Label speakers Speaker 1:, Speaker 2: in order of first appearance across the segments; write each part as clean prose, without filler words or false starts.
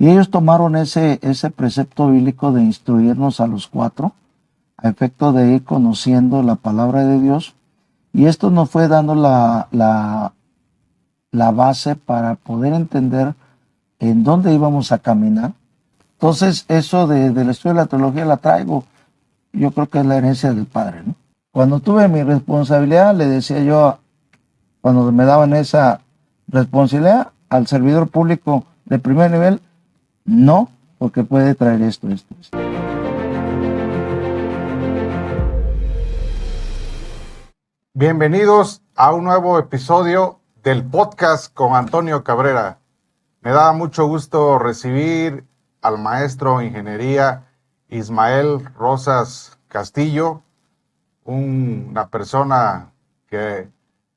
Speaker 1: Y ellos tomaron ese precepto bíblico de instruirnos a los 4, a efecto de ir conociendo la palabra de Dios. Y esto nos fue dando la base para poder entender en dónde íbamos a caminar. Entonces, eso del estudio de la teología la traigo. Yo creo que es la herencia del padre, ¿no? Cuando tuve mi responsabilidad, le decía yo, cuando me daban esa responsabilidad, al servidor público de primer nivel, no, porque puede traer esto.
Speaker 2: Bienvenidos a un nuevo episodio del podcast con Antonio Cabrera. Me da mucho gusto recibir al maestro en ingeniería Ismael Rosas Castillo, una persona que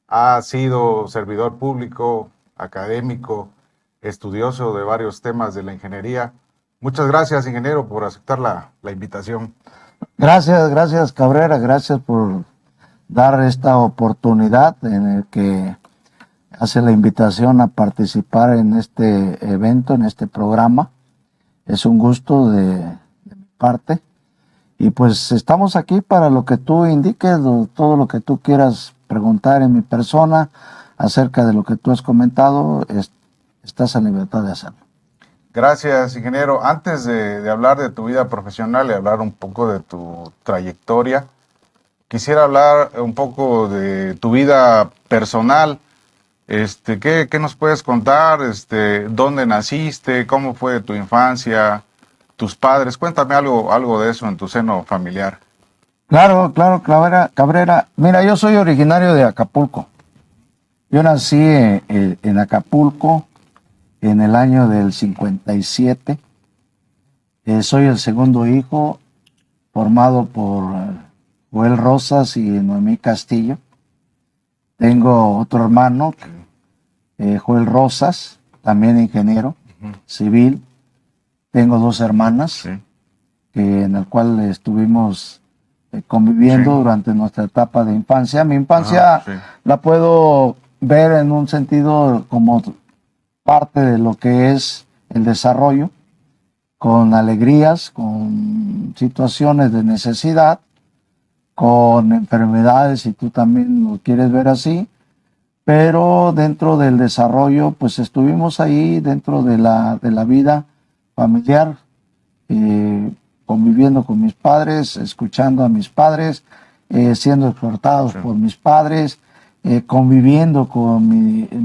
Speaker 2: ha sido servidor público, académico, estudioso de varios temas de la ingeniería. Muchas gracias, ingeniero, por aceptar la invitación.
Speaker 1: Gracias, Cabrera, gracias por dar esta oportunidad en el que hace la invitación a participar en este evento, en este programa. Es un gusto de mi parte. Y pues estamos aquí para lo que tú indiques, todo lo que tú quieras preguntar en mi persona acerca de lo que tú has comentado, estás en libertad de hacerlo.
Speaker 2: Gracias, ingeniero. Antes de hablar de tu vida profesional y hablar un poco de tu trayectoria, quisiera hablar un poco de tu vida personal. ¿Qué nos puedes contar? ¿Dónde naciste? ¿Cómo fue tu infancia? ¿Tus padres? Cuéntame algo de eso en tu seno familiar.
Speaker 1: Claro, Cabrera. Mira, yo soy originario de Acapulco. Yo nací en Acapulco en el año del 57. Soy el segundo hijo, formado por Joel Rosas y Noemí Castillo. Tengo otro hermano, Joel Rosas, también ingeniero civil. Tengo 2 hermanas, en el cual estuvimos conviviendo durante nuestra etapa de infancia. Mi infancia la puedo ver en un sentido como parte de lo que es el desarrollo, con alegrías, con situaciones de necesidad, con enfermedades, si tú también lo quieres ver así, pero dentro del desarrollo, pues estuvimos ahí dentro de la vida familiar, conviviendo con mis padres, escuchando a mis padres, siendo exhortados por mis padres, conviviendo con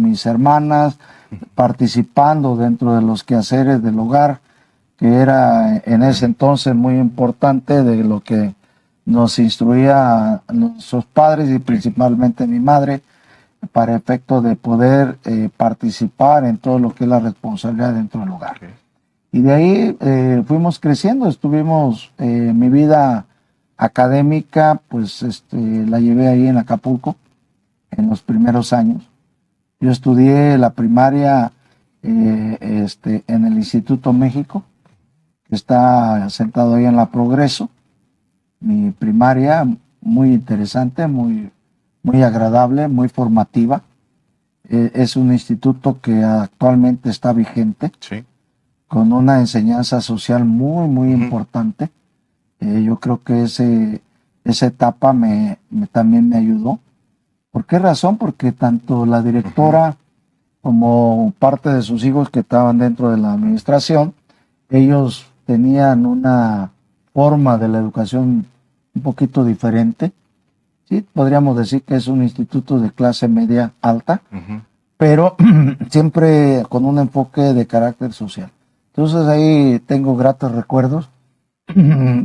Speaker 1: mis hermanas, participando dentro de los quehaceres del hogar, que era en ese entonces muy importante, de lo que nos instruía nuestros padres y principalmente mi madre, para efecto de poder participar en todo lo que es la responsabilidad dentro del hogar. Y de ahí fuimos creciendo, mi vida académica, pues la llevé ahí en Acapulco, en los primeros años. Yo estudié la primaria en el Instituto México, que está sentado ahí en La Progreso. Mi primaria, muy interesante, muy agradable, muy formativa. Es un instituto que actualmente está vigente, con una enseñanza social muy importante. Yo creo que esa etapa también me ayudó. ¿Por qué razón? Porque tanto la directora como parte de sus hijos que estaban dentro de la administración, ellos tenían una forma de la educación un poquito diferente. Sí, podríamos decir que es un instituto de clase media alta, pero siempre con un enfoque de carácter social. Entonces ahí tengo gratos recuerdos.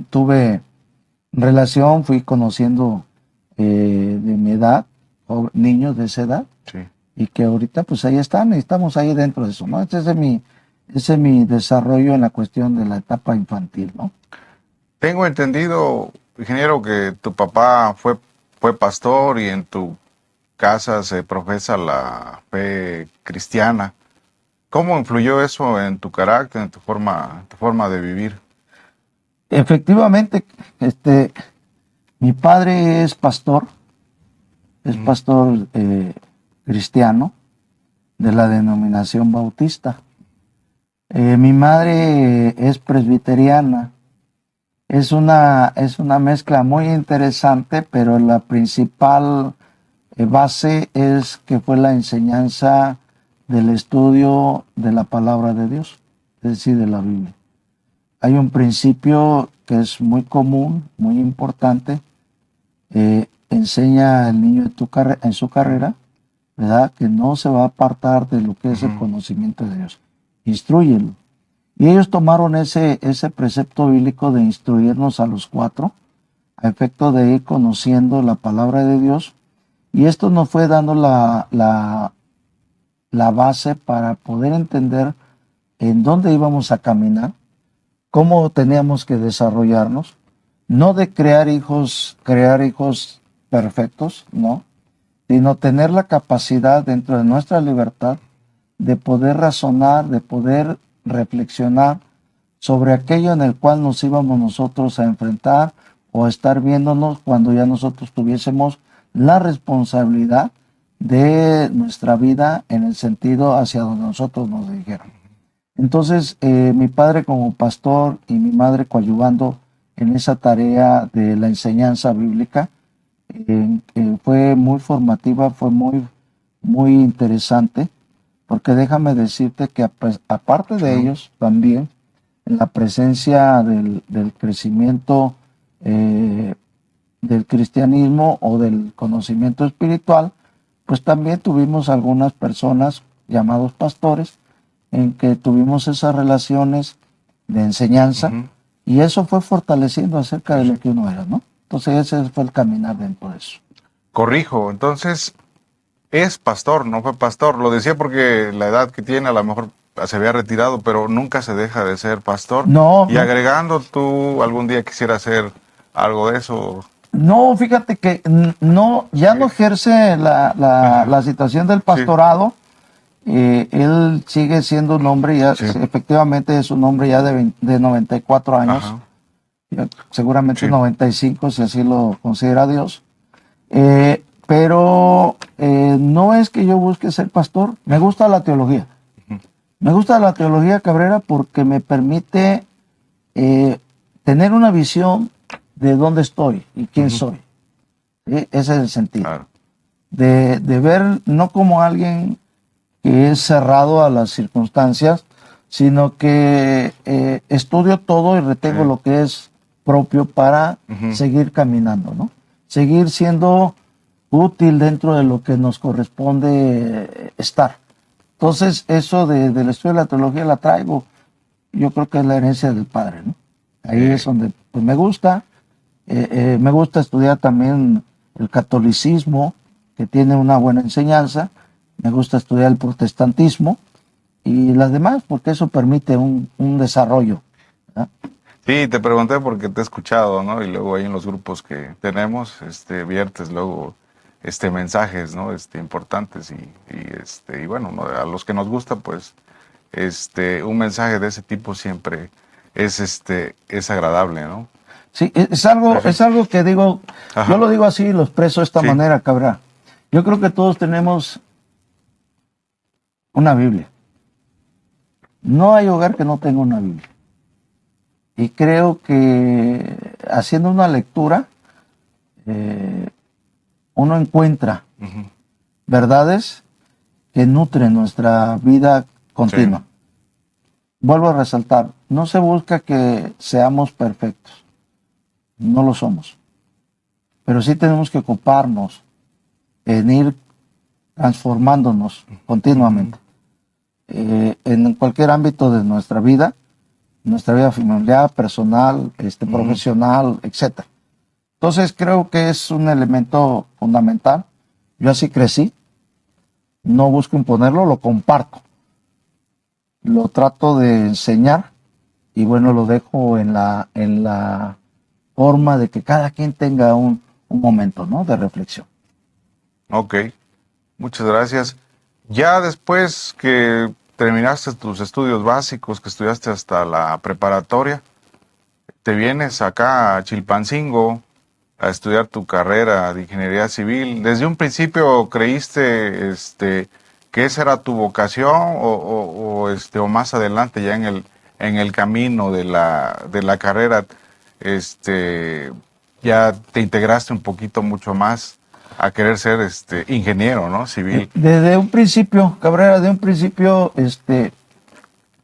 Speaker 1: Tuve relación, fui conociendo de mi edad, niños de esa edad, y que ahorita pues ahí están, y estamos ahí dentro de eso, ¿no? Ese es mi desarrollo en la cuestión de la etapa infantil, ¿no?
Speaker 2: Tengo entendido, ingeniero, que tu papá fue pastor y en tu casa se profesa la fe cristiana. ¿Cómo influyó eso en tu carácter, en tu forma de vivir?
Speaker 1: Efectivamente, mi padre es pastor cristiano de la denominación bautista. Mi madre es presbiteriana. Es una mezcla muy interesante, pero la principal base es que fue la enseñanza del estudio de la palabra de Dios, es decir, de la Biblia. Hay un principio que es muy común, muy importante. Enseña al niño en su carrera, ¿verdad? Que no se va a apartar de lo que es el conocimiento de Dios. Instrúyelo. Y ellos tomaron ese precepto bíblico de instruirnos a los 4, a efecto de ir conociendo la palabra de Dios. Y esto nos fue dando la base para poder entender en dónde íbamos a caminar, cómo teníamos que desarrollarnos, no de crear hijos perfectos, no, sino tener la capacidad dentro de nuestra libertad de poder razonar, de poder reflexionar sobre aquello en el cual nos íbamos nosotros a enfrentar o a estar viéndonos cuando ya nosotros tuviésemos la responsabilidad de nuestra vida en el sentido hacia donde nosotros nos dijeron. Entonces, mi padre como pastor y mi madre coadyuvando en esa tarea de la enseñanza bíblica, fue muy formativa, fue muy interesante, porque déjame decirte que aparte de ellos también, en la presencia del crecimiento del cristianismo o del conocimiento espiritual, pues también tuvimos algunas personas llamados pastores en que tuvimos esas relaciones de enseñanza y eso fue fortaleciendo acerca de lo que uno era, ¿no? Entonces ese fue el caminar dentro de eso.
Speaker 2: Corrijo, entonces es pastor, no fue pastor. Lo decía porque la edad que tiene a lo mejor se había retirado, pero nunca se deja de ser pastor.
Speaker 1: No,
Speaker 2: y
Speaker 1: no.
Speaker 2: agregando, ¿tú algún día quisiera hacer algo de eso?
Speaker 1: No, fíjate que no, ya no ejerce la situación del pastorado. Él sigue siendo un hombre, ya efectivamente es un hombre ya de 94 años, seguramente 95 si así lo considera Dios. Pero no es que yo busque ser pastor, me gusta la teología. Me gusta la teología, Cabrera, porque me permite tener una visión de dónde estoy y quién soy. ¿Sí? Ese es el sentido.
Speaker 2: Claro.
Speaker 1: De ver no como alguien que es cerrado a las circunstancias, sino que estudio todo y retengo lo que es propio para seguir caminando, ¿no? Seguir siendo útil dentro de lo que nos corresponde estar. Entonces, eso del estudio de la teología la traigo, yo creo que es la herencia del padre, ¿no? Ahí es donde pues, me gusta estudiar también el catolicismo, que tiene una buena enseñanza, me gusta estudiar el protestantismo y las demás, porque eso permite un desarrollo, ¿verdad?
Speaker 2: Sí, te pregunté porque te he escuchado, ¿no? Y luego ahí en los grupos que tenemos, viertes luego mensajes, ¿no? Importantes y bueno, ¿no? A los que nos gusta, pues, un mensaje de ese tipo siempre es agradable, ¿no?
Speaker 1: Sí, es algo que digo, yo lo digo así, lo expreso de esta manera, Cabra. Yo creo que todos tenemos una Biblia. No hay hogar que no tenga una Biblia. Y creo que haciendo una lectura, uno encuentra verdades que nutren nuestra vida continua. Vuelvo a resaltar, no se busca que seamos perfectos. No lo somos. Pero sí tenemos que ocuparnos en ir transformándonos continuamente. En cualquier ámbito de nuestra vida familiar, personal, profesional, etc. Entonces creo que es un elemento fundamental. Yo así crecí, no busco imponerlo, lo comparto. Lo trato de enseñar y bueno, lo dejo en la forma de que cada quien tenga un momento, ¿no? De reflexión.
Speaker 2: Ok, muchas gracias. Ya después que terminaste tus estudios básicos, que estudiaste hasta la preparatoria, te vienes acá a Chilpancingo a estudiar tu carrera de ingeniería civil. ¿Desde un principio creíste que esa era tu vocación o más adelante ya en el camino de la carrera, ya te integraste un poquito mucho más a querer ser ingeniero, ¿no? Civil.
Speaker 1: Desde un principio, Cabrera, de un principio,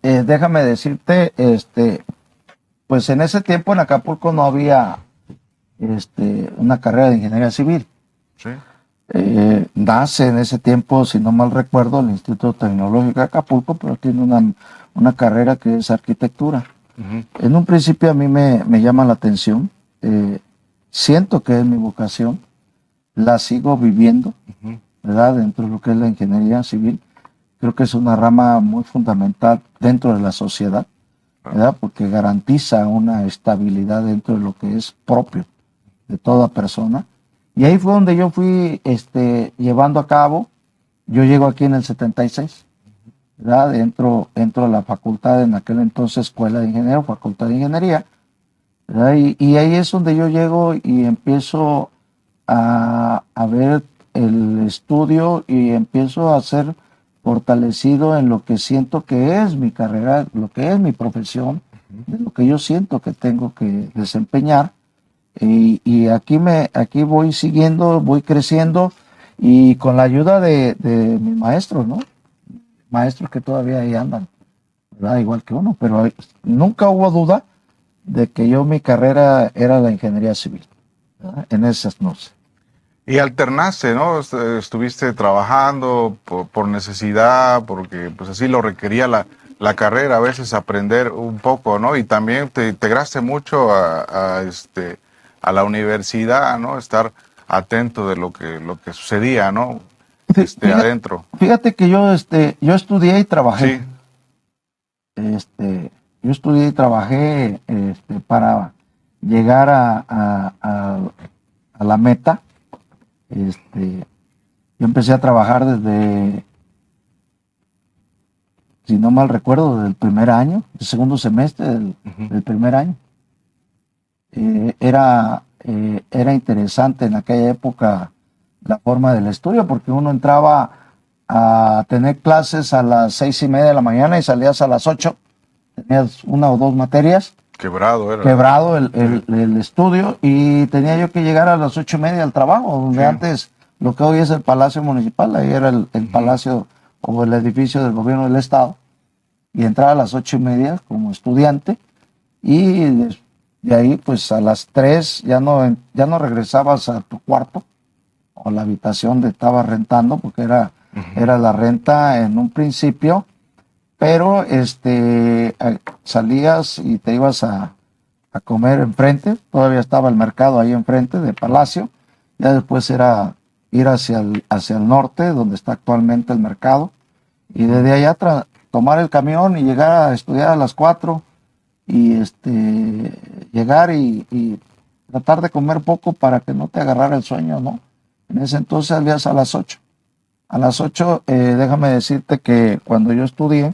Speaker 1: déjame decirte, pues en ese tiempo en Acapulco no había una carrera de ingeniería civil.
Speaker 2: Sí.
Speaker 1: Nace en ese tiempo, si no mal recuerdo, el Instituto Tecnológico de Acapulco, pero tiene una carrera que es arquitectura.
Speaker 2: Uh-huh.
Speaker 1: En un principio a mí me llama la atención, siento que es mi vocación, la sigo viviendo,
Speaker 2: Uh-huh.
Speaker 1: ¿verdad? Dentro de lo que es la ingeniería civil. Creo que es una rama muy fundamental dentro de la sociedad, ¿verdad? Porque garantiza una estabilidad dentro de lo que es propio de toda persona. Y ahí fue donde yo fui llevando a cabo. Yo llego aquí en el 76, ¿verdad? Entro a la facultad, en aquel entonces Escuela de Ingenieros, Facultad de Ingeniería, ¿verdad? Y ahí es donde yo llego y empiezo a ver el estudio y empiezo a ser fortalecido en lo que siento que es mi carrera, lo que es mi profesión, de lo que yo siento que tengo que desempeñar. Y aquí voy siguiendo, voy creciendo y con la ayuda de mis maestros, ¿no? Maestros que todavía ahí andan, ¿verdad? Igual que uno, pero nunca hubo duda de que mi carrera era la ingeniería civil, ¿verdad? En esas no sé.
Speaker 2: Y alternaste, ¿no? Estuviste trabajando por necesidad, porque pues así lo requería la carrera, a veces aprender un poco, ¿no? Y también te integraste mucho a la universidad, ¿no? Estar atento de lo que sucedía, ¿no? Adentro.
Speaker 1: Fíjate que yo estudié y trabajé.
Speaker 2: Sí.
Speaker 1: Yo estudié y trabajé para llegar a la meta. Yo empecé a trabajar desde, si no mal recuerdo, del primer año, el segundo semestre del primer año. Era interesante en aquella época la forma del estudio, porque uno entraba a tener clases a las 6:30 de la mañana y salías a las 8. Tenías una o dos materias. Quebrado el estudio, y tenía yo que llegar a las 8:30 al trabajo, donde antes lo que hoy es el Palacio Municipal, ahí era el palacio o el edificio del gobierno del estado, y entraba a las 8:30 como estudiante, y de ahí pues a las 3 ya no regresabas a tu cuarto o la habitación donde estabas rentando, porque era la renta en un principio. Pero salías y te ibas a comer enfrente, todavía estaba el mercado ahí enfrente de Palacio, ya después era ir hacia el norte, donde está actualmente el mercado, y desde allá tomar el camión y llegar a estudiar a las 4, y llegar y tratar de comer poco para que no te agarrara el sueño, ¿no? En ese entonces salías a las 8. A las 8, déjame decirte que cuando yo estudié,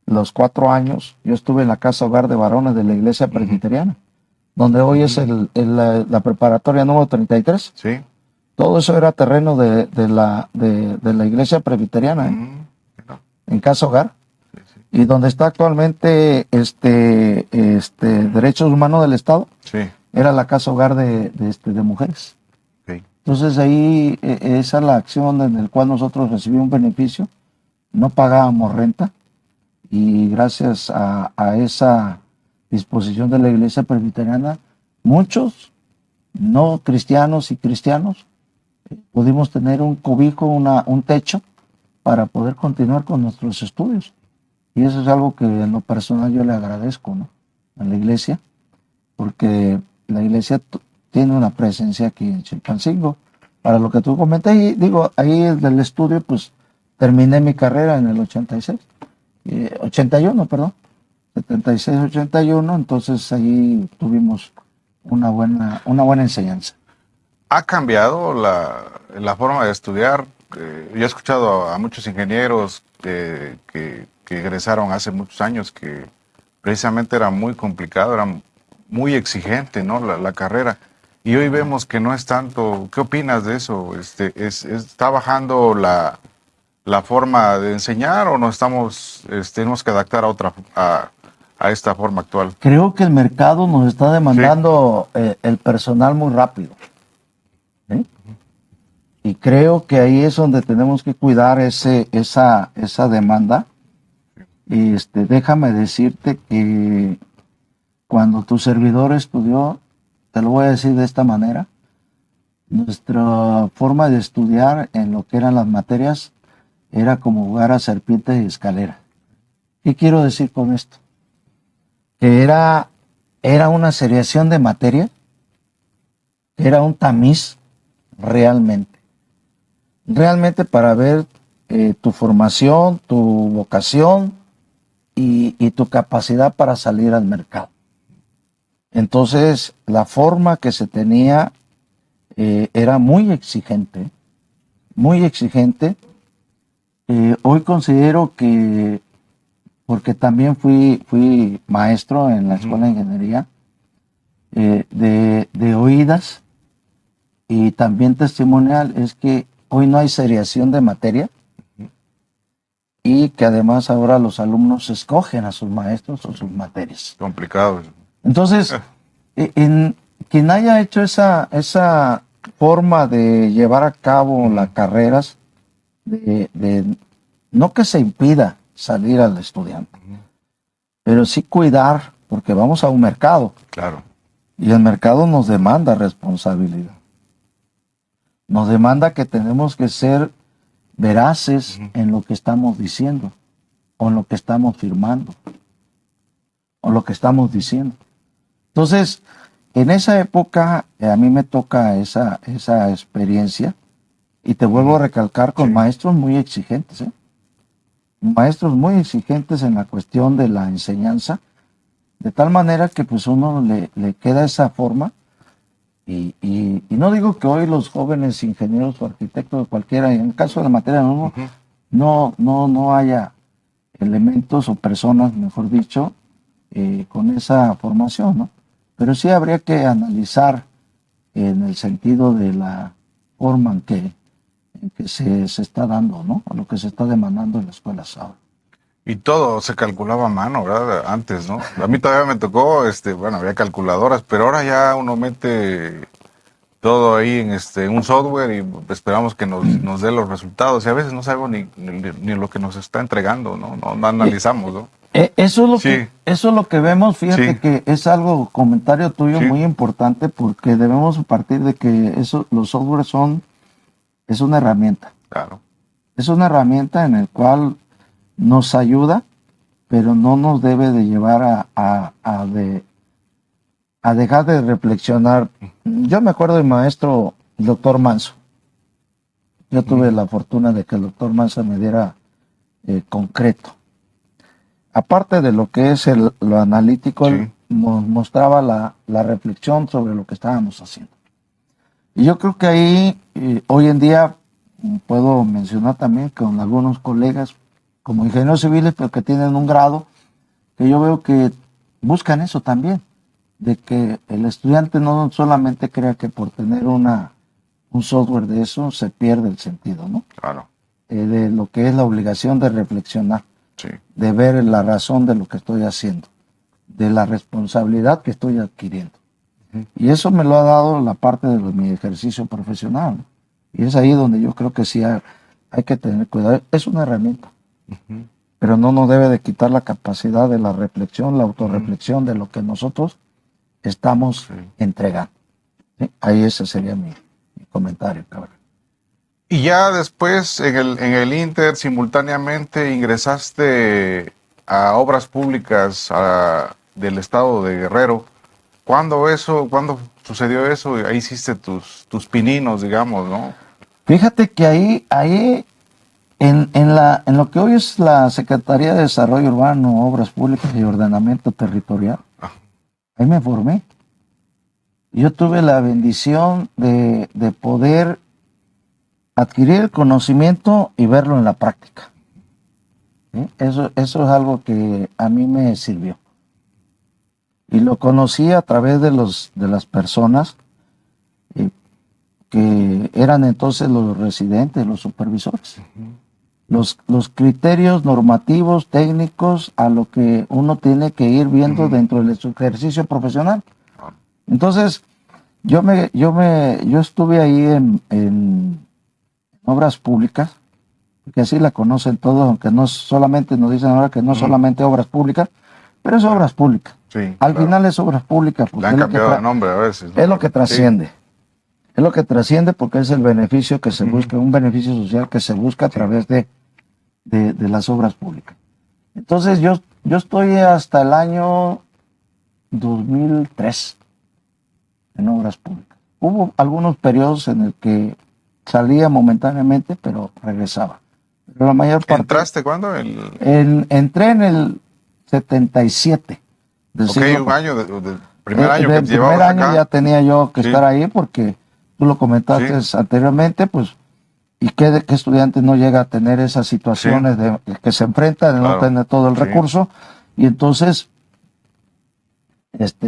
Speaker 1: los 4 años, yo estuve en la casa hogar de varones de la iglesia presbiteriana, donde hoy es la preparatoria número 33.
Speaker 2: Sí.
Speaker 1: Todo eso era terreno de la iglesia presbiteriana, en casa hogar.
Speaker 2: Sí.
Speaker 1: Y donde está actualmente Derechos Humanos del Estado,
Speaker 2: sí.
Speaker 1: Era la casa hogar de mujeres.
Speaker 2: Okay.
Speaker 1: Entonces ahí esa es la acción en la cual nosotros recibimos un beneficio, no pagábamos renta. Y gracias a esa disposición de la iglesia presbiteriana, muchos no cristianos y cristianos pudimos tener un cobijo, un techo para poder continuar con nuestros estudios. Y eso es algo que en lo personal yo le agradezco, ¿no?, a la iglesia, porque la iglesia tiene una presencia aquí en Chilpancingo. Para lo que tú comentas, y digo, ahí del estudio, pues terminé mi carrera en el 81, perdón, 76, 81, entonces ahí tuvimos una buena enseñanza.
Speaker 2: ¿Ha cambiado la forma de estudiar? Yo he escuchado a muchos ingenieros que egresaron hace muchos años que precisamente era muy complicado, era muy exigente, ¿no?, la carrera. Y hoy vemos que no es tanto. ¿Qué opinas de eso? ¿Está bajando la la forma de enseñar o nos tenemos que adaptar a esta forma actual?
Speaker 1: Creo que el mercado nos está demandando el personal muy rápido. ¿Sí? Y creo que ahí es donde tenemos que cuidar esa demanda. Déjame decirte que cuando tu servidor estudió, te lo voy a decir de esta manera, nuestra forma de estudiar en lo que eran las materias era como jugar a serpiente y escalera. ¿Qué quiero decir con esto? Que era una seriación de materia, que era un tamiz realmente para ver tu formación, tu vocación y tu capacidad para salir al mercado. Entonces, la forma que se tenía era muy exigente, muy exigente. Hoy considero que, porque también fui maestro en la Escuela de Ingeniería, de oídas y también testimonial, es que hoy no hay seriación de materia y que además ahora los alumnos escogen a sus maestros o sus materias.
Speaker 2: Complicado.
Speaker 1: Entonces, quien haya hecho esa forma de llevar a cabo las carreras, no que se impida salir al estudiante, pero sí cuidar, porque vamos a un mercado.
Speaker 2: Claro.
Speaker 1: Y el mercado nos demanda responsabilidad. Nos demanda que tenemos que ser veraces en lo que estamos diciendo, o en lo que estamos firmando, o lo que estamos diciendo. Entonces, en esa época, a mí me toca esa experiencia, y te vuelvo a recalcar con maestros muy exigentes, maestros muy exigentes en la cuestión de la enseñanza, de tal manera que pues uno le queda esa forma, y no digo que hoy los jóvenes ingenieros o arquitectos, cualquiera, en el caso de la materia no haya elementos o personas, mejor dicho, con esa formación, ¿no? Pero sí habría que analizar en el sentido de la forma en que se está dando, ¿no? A lo que se está demandando en la escuela ahora.
Speaker 2: Y todo se calculaba a mano, ¿verdad? Antes, ¿no? A mí todavía me tocó, bueno, había calculadoras, pero ahora ya uno mete todo ahí en un software y esperamos que nos dé los resultados. Y a veces no sabemos ni lo que nos está entregando, ¿no? No analizamos, ¿no?
Speaker 1: Eso es lo que vemos, fíjate que es algo, comentario tuyo muy importante, porque debemos partir de que los softwares es una herramienta.
Speaker 2: Claro.
Speaker 1: Es una herramienta en la cual nos ayuda, pero no nos debe de llevar a dejar de reflexionar. Yo me acuerdo del maestro, el doctor Manso. Yo tuve la fortuna de que el doctor Manso me diera concreto. Aparte de lo que es lo analítico, él nos mostraba la reflexión sobre lo que estábamos haciendo. Y yo creo que ahí, hoy en día, puedo mencionar también con algunos colegas, como ingenieros civiles, pero que tienen un grado, que yo veo que buscan eso también, de que el estudiante no solamente crea que por tener un software de eso se pierde el sentido, ¿no?
Speaker 2: Claro.
Speaker 1: De lo que es la obligación de reflexionar, de ver la razón de lo que estoy haciendo, de la responsabilidad que estoy adquiriendo. Y eso me lo ha dado la parte de mi ejercicio profesional, ¿no? Y es ahí donde yo creo que sí hay que tener cuidado. Es una herramienta, pero no nos debe de quitar la capacidad de la reflexión, la autorreflexión de lo que nosotros estamos entregando. ¿Sí? Ahí ese sería mi comentario, cabrón.
Speaker 2: Y ya después, en el Inter, simultáneamente ingresaste a Obras Públicas del estado de Guerrero. ¿Cuándo sucedió eso? Ahí hiciste tus pininos, digamos, ¿no?
Speaker 1: Fíjate que ahí en lo que hoy es la Secretaría de Desarrollo Urbano, Obras Públicas y Ordenamiento Territorial, ahí me formé. Yo tuve la bendición de poder adquirir el conocimiento y verlo en la práctica. ¿Sí? Eso es algo que a mí me sirvió. Y lo conocí a través de las personas que eran entonces los residentes, los supervisores. los criterios normativos, técnicos, a lo que uno tiene que ir viendo dentro de su ejercicio profesional. Entonces, yo estuve ahí en obras públicas, que así la conocen todos, aunque no solamente nos dicen ahora que no solamente obras públicas, pero es obras públicas.
Speaker 2: Sí,
Speaker 1: Al final es obras públicas.
Speaker 2: Le han cambiado de nombre a veces, ¿no?
Speaker 1: Es lo que trasciende. Sí. Es lo que trasciende porque es el beneficio que se busca, un beneficio social que se busca a través de las obras públicas. Entonces yo estoy hasta el año 2003 en obras públicas. Hubo algunos periodos en el que salía momentáneamente, pero regresaba. Pero la mayor parte...
Speaker 2: ¿Entraste cuándo?
Speaker 1: Entré en el 77.
Speaker 2: Ok, un año, del primer año que
Speaker 1: llevabas acá. El primer año ya tenía yo que estar ahí porque tú lo comentaste anteriormente, pues, y qué estudiante no llega a tener esas situaciones de que se enfrentan, de no tener todo el recurso, y entonces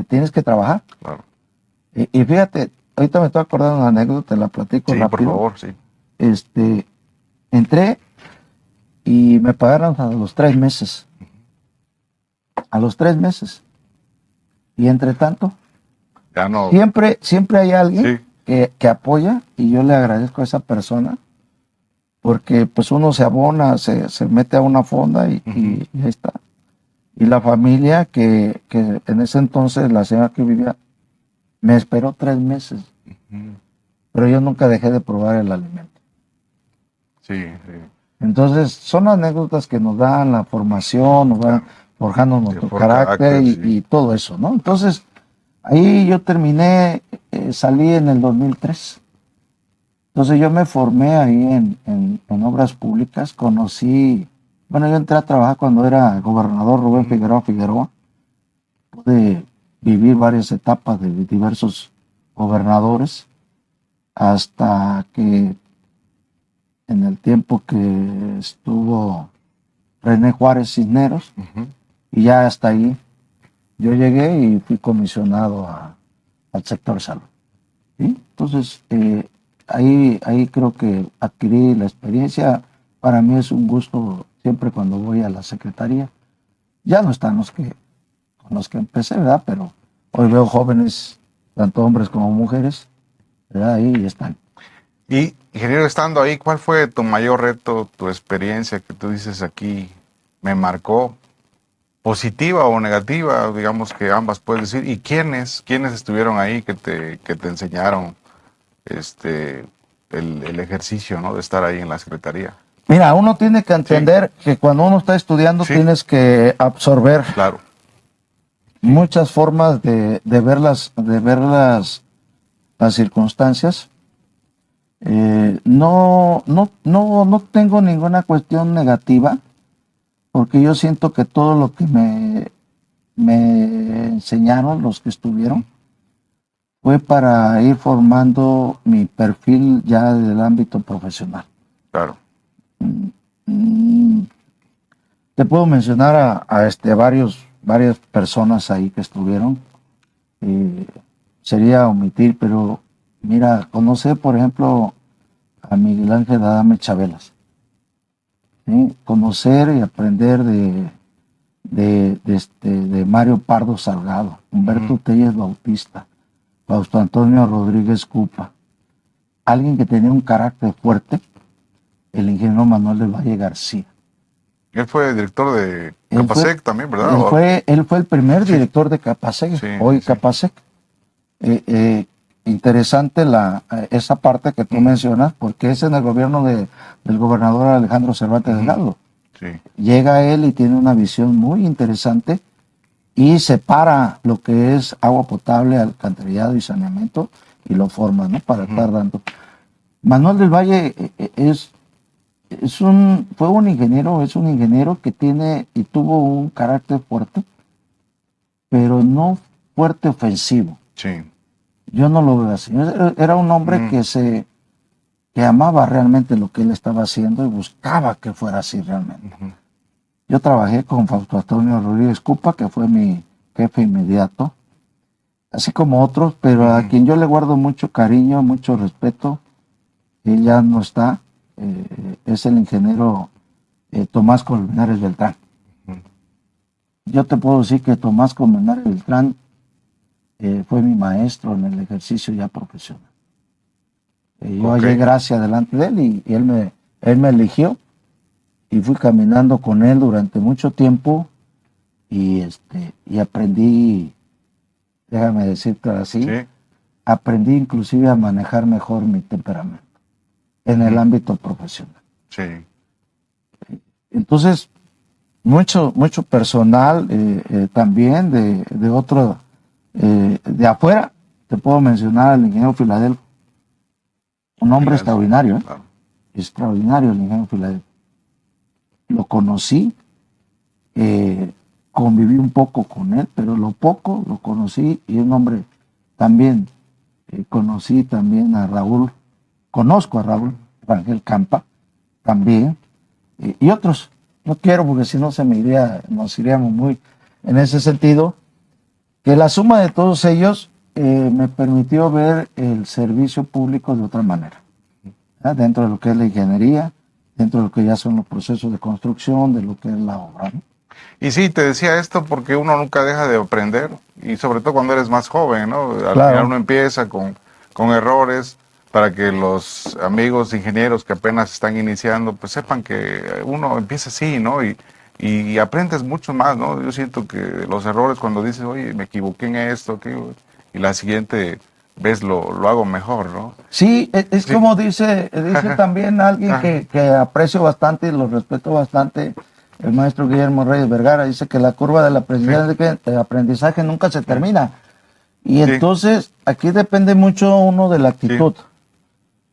Speaker 1: tienes que trabajar.
Speaker 2: Claro.
Speaker 1: Y fíjate, ahorita me estoy acordando de una anécdota, te la platico rápido.
Speaker 2: Por favor, sí.
Speaker 1: Entré y me pagaron a los 3 meses. A los 3 meses. Y entre tanto,
Speaker 2: ya no.
Speaker 1: Siempre hay alguien que apoya, y yo le agradezco a esa persona, porque pues uno se abona, se mete a una fonda y ahí está. Y la familia que en ese entonces, la señora que vivía, me esperó 3 meses. Pero yo nunca dejé de probar el alimento.
Speaker 2: Sí.
Speaker 1: Entonces, son anécdotas que nos dan la formación, nos van forjando nuestro carácter y todo eso, ¿no? Entonces, ahí yo terminé, salí en el 2003. Entonces yo me formé ahí en obras públicas, yo entré a trabajar cuando era gobernador Rubén Figueroa. Pude vivir varias etapas de diversos gobernadores, hasta que en el tiempo que estuvo René Juárez Cisneros, y ya hasta ahí yo llegué y fui comisionado al sector salud. ¿Sí? Entonces, ahí creo que adquirí la experiencia. Para mí es un gusto siempre cuando voy a la secretaría. Ya no están con los que empecé, ¿verdad? Pero hoy veo jóvenes, tanto hombres como mujeres, ¿verdad? Ahí están.
Speaker 2: Y, ingeniero, estando ahí, ¿cuál fue tu mayor reto, tu experiencia que tú dices aquí me marcó? ¿Positiva o negativa? Digamos que ambas puedes decir. ¿Y quiénes estuvieron ahí que te enseñaron el ejercicio, ¿no?, de estar ahí en la secretaría?
Speaker 1: Mira, uno tiene que entender que cuando uno está estudiando tienes que absorber muchas formas de ver las circunstancias. No tengo ninguna cuestión negativa, porque yo siento que todo lo que me enseñaron los que estuvieron fue para ir formando mi perfil ya del ámbito profesional.
Speaker 2: Claro.
Speaker 1: Te puedo mencionar a varias personas ahí que estuvieron. Sería omitir, pero mira, conocer, por ejemplo, a Miguel Ángel Adame Chabelas. ¿Sí? Conocer y aprender de Mario Pardo Salgado, Humberto Telles Bautista, Fausto Antonio Rodríguez Cupa. Alguien que tenía un carácter fuerte, el ingeniero Manuel del Valle García.
Speaker 2: Él fue director de Capasec también, ¿verdad?
Speaker 1: Él fue el primer director de Capasec, Capasec. Interesante esa parte que tú mencionas, porque es en el gobierno del gobernador Alejandro Cervantes Delgado. Llega él y tiene una visión muy interesante y separa lo que es agua potable, alcantarillado y saneamiento y lo forma, ¿no?, para estar dando. Manuel del Valle es un ingeniero que tiene y tuvo un carácter fuerte, pero no fuerte ofensivo. Yo no lo veo así. Era un hombre que amaba realmente lo que él estaba haciendo y buscaba que fuera así realmente. Yo trabajé con Fausto Antonio Rodríguez Cupa, que fue mi jefe inmediato, así como otros, pero a quien yo le guardo mucho cariño, mucho respeto, él ya no está, es el ingeniero Tomás Colmenares Beltrán. Yo te puedo decir que Tomás Colmenares Beltrán fue mi maestro en el ejercicio ya profesional. Yo hallé gracia delante de él y él me eligió y fui caminando con él durante mucho tiempo y aprendí, déjame decirte así,
Speaker 2: Sí.
Speaker 1: aprendí inclusive a manejar mejor mi temperamento en el ámbito profesional.
Speaker 2: Sí.
Speaker 1: Entonces, mucho personal también de otro, de afuera, te puedo mencionar al ingeniero Filadelfo, un hombre extraordinario,
Speaker 2: Claro.
Speaker 1: extraordinario el ingeniero Filadelfo. Lo conocí, conviví un poco con él, pero lo poco lo conocí y un hombre también, conocí también a Raúl, conozco a Raúl Rangel Campa también, y otros. No quiero porque si no nos iríamos muy en ese sentido, que la suma de todos ellos me permitió ver el servicio público de otra manera, ¿verdad? Dentro de lo que es la ingeniería, dentro de lo que ya son los procesos de construcción, de lo que es la obra, ¿no?
Speaker 2: Y sí, te decía esto porque uno nunca deja de aprender, y sobre todo cuando eres más joven, ¿no? Al final uno empieza con errores para que los amigos ingenieros que apenas están iniciando, pues sepan que uno empieza así, ¿no? Y aprendes mucho más, ¿no? Yo siento que los errores cuando dices, oye, me equivoqué en esto, aquello, y la siguiente vez lo hago mejor, ¿no?
Speaker 1: Sí, es
Speaker 2: Sí.
Speaker 1: como dice también alguien que aprecio bastante y lo respeto bastante, el maestro Guillermo Reyes Vergara, dice que la curva del aprendizaje nunca se termina. Y entonces aquí depende mucho uno de la actitud.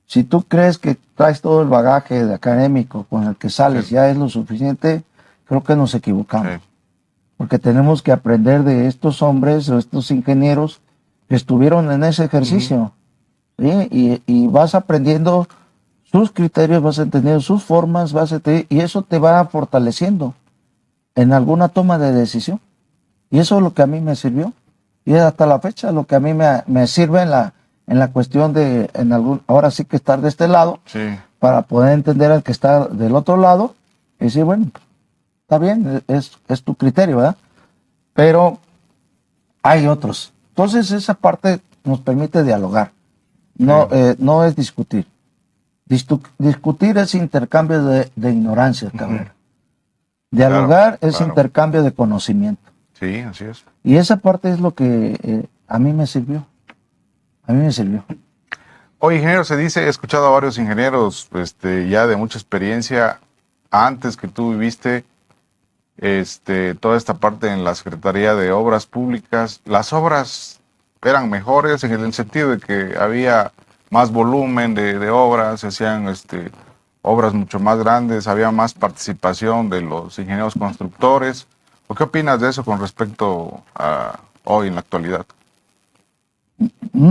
Speaker 1: Si tú crees que traes todo el bagaje de académico con el que sales ya es lo suficiente, creo que nos equivocamos. Porque tenemos que aprender de estos hombres o estos ingenieros que estuvieron en ese ejercicio. ¿Sí? Y vas aprendiendo sus criterios, vas entendiendo sus formas, y eso te va fortaleciendo en alguna toma de decisión. Y eso es lo que a mí me sirvió. Y es hasta la fecha lo que a mí me sirve en la cuestión de, ahora sí que estar de este lado, para poder entender al que está del otro lado y decir, bueno, está bien, es tu criterio, ¿verdad? Pero hay otros. Entonces esa parte nos permite dialogar. No, no es discutir. Discutir es intercambio de ignorancia, Cabrera. Dialogar es intercambio de conocimiento.
Speaker 2: Sí, así es.
Speaker 1: Y esa parte es lo que a mí me sirvió. A mí me sirvió.
Speaker 2: Oye, ingeniero, se dice, he escuchado a varios ingenieros ya de mucha experiencia, antes que tú viviste toda esta parte en la Secretaría de Obras Públicas, las obras eran mejores en el sentido de que había más volumen de obras, se hacían obras mucho más grandes, había más participación de los ingenieros constructores. ¿O qué opinas de eso con respecto a hoy en la actualidad?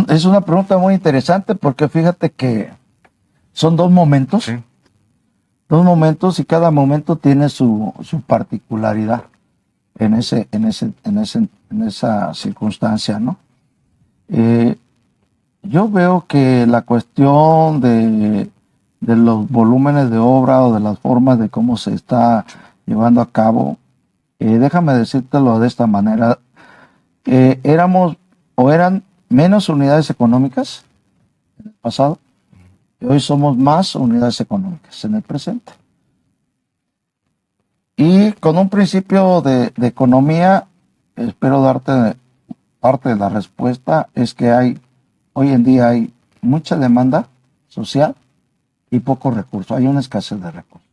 Speaker 1: Es una pregunta muy interesante porque fíjate que son dos momentos.
Speaker 2: Sí.
Speaker 1: Dos momentos y cada momento tiene su particularidad en esa circunstancia, ¿no? Yo veo que la cuestión de los volúmenes de obra o de las formas de cómo se está llevando a cabo, déjame decírtelo de esta manera, eran menos unidades económicas en el pasado, y hoy somos más unidades económicas en el presente. Y con un principio de economía, espero darte parte de la respuesta, es que hoy en día hay mucha demanda social y poco recurso, hay una escasez de recursos.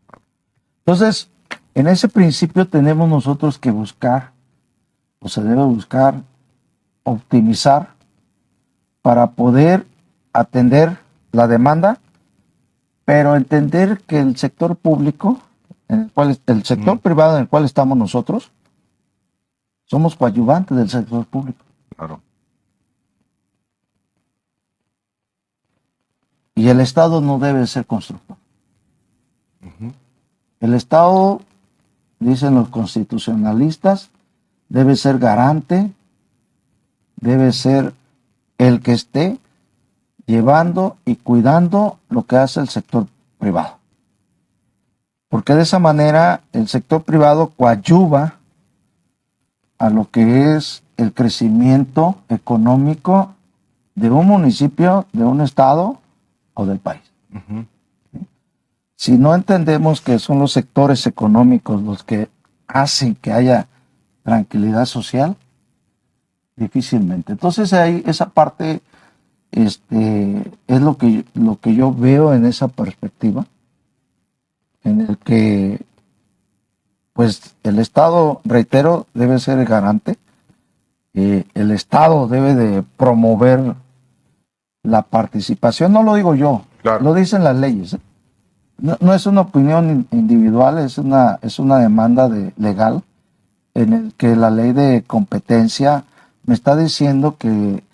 Speaker 1: Entonces, en ese principio tenemos nosotros que buscar, o se debe buscar, optimizar para poder atender la demanda, pero entender que el sector público, el sector privado en el cual estamos nosotros, somos coadyuvantes del sector público.
Speaker 2: Claro.
Speaker 1: Y el Estado no debe ser constructor. El Estado, dicen los constitucionalistas, debe ser garante, debe ser el que esté llevando y cuidando lo que hace el sector privado. porque de esa manera el sector privado coadyuva a lo que es el crecimiento económico de un municipio, de un estado o del país.
Speaker 2: Ujú.
Speaker 1: Si no entendemos que son los sectores económicos los que hacen que haya tranquilidad social, difícilmente. Entonces ahí esa parte es lo que yo veo en esa perspectiva, en el que pues el Estado, reitero, debe ser el garante. El Estado debe de promover la participación, no lo digo yo,
Speaker 2: Claro.
Speaker 1: lo dicen las leyes. No es una opinión individual, es una demanda legal en el que la ley de competencia me está diciendo que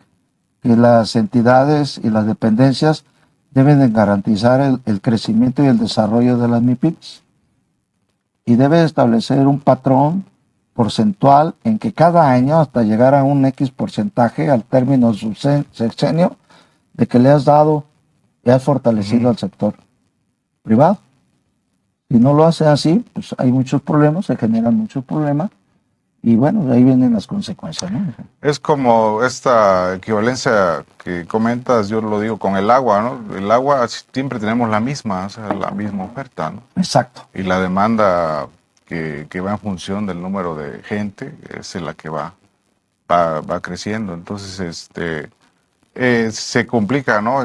Speaker 1: las entidades y las dependencias deben de garantizar el crecimiento y el desarrollo de las MIPYMES. Y debe establecer un patrón porcentual en que cada año, hasta llegar a un X porcentaje al término de su sexenio, de que le has dado y has fortalecido al sector privado. Si no lo hace así, pues hay muchos problemas, se generan muchos problemas, y bueno, de ahí vienen las consecuencias, ¿no?
Speaker 2: Es como esta equivalencia que comentas, yo lo digo con el agua, ¿no? El agua siempre tenemos la misma, o sea, la misma oferta, ¿no?
Speaker 1: Exacto.
Speaker 2: Y la demanda que va en función del número de gente es la que va creciendo. Entonces, se complica, ¿no?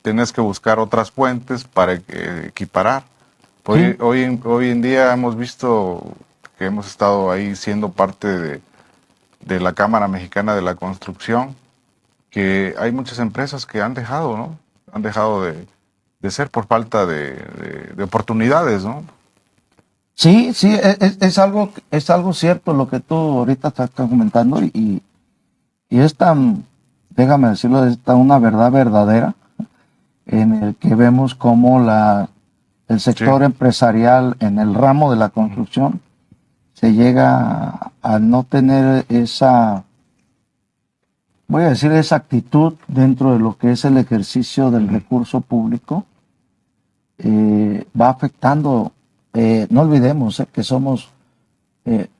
Speaker 2: Tienes que buscar otras fuentes para equiparar.
Speaker 1: Sí.
Speaker 2: Hoy en día hemos visto que hemos estado ahí siendo parte de la Cámara Mexicana de la Construcción, que hay muchas empresas que han dejado, ¿no? Han dejado de ser por falta de oportunidades, ¿no?
Speaker 1: Sí, es algo cierto lo que tú ahorita estás comentando, y es tan, déjame decirlo, es tan una verdad verdadera, en el que vemos cómo el sector empresarial en el ramo de la construcción se llega a no tener esa, voy a decir, esa actitud dentro de lo que es el ejercicio del recurso público. Va afectando, no olvidemos que somos,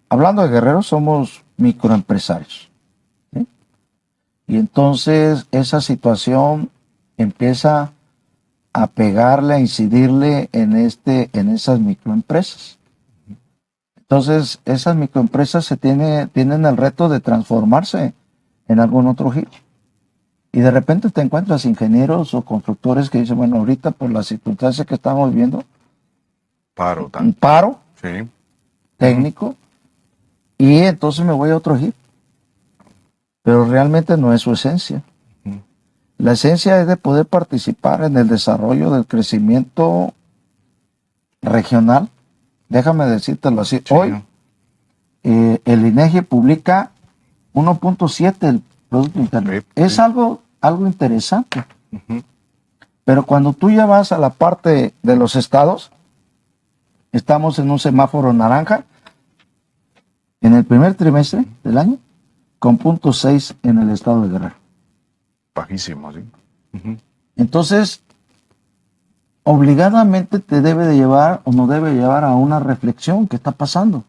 Speaker 1: hablando de Guerrero, somos microempresarios, ¿sí? Y entonces esa situación empieza a pegarle, a incidirle en esas microempresas. Entonces, esas microempresas tienen el reto de transformarse en algún otro giro. Y de repente te encuentras ingenieros o constructores que dicen, bueno, ahorita por las circunstancias que estamos viendo, un paro
Speaker 2: Sí.
Speaker 1: técnico, y entonces me voy a otro giro. Pero realmente no es su esencia. La esencia es de poder participar en el desarrollo del crecimiento regional. Déjame decírtelo así.
Speaker 2: Sí.
Speaker 1: Hoy el INEGI publica 1.7 del Producto Interno.
Speaker 2: Sí,
Speaker 1: Es
Speaker 2: sí.
Speaker 1: algo interesante. Pero cuando tú ya vas a la parte de los estados, estamos en un semáforo naranja en el primer trimestre del año, con 0.6 en el estado de Guerrero.
Speaker 2: Bajísimo, sí.
Speaker 1: Entonces, obligadamente te debe de llevar o nos debe llevar a una reflexión. ¿Qué está pasando?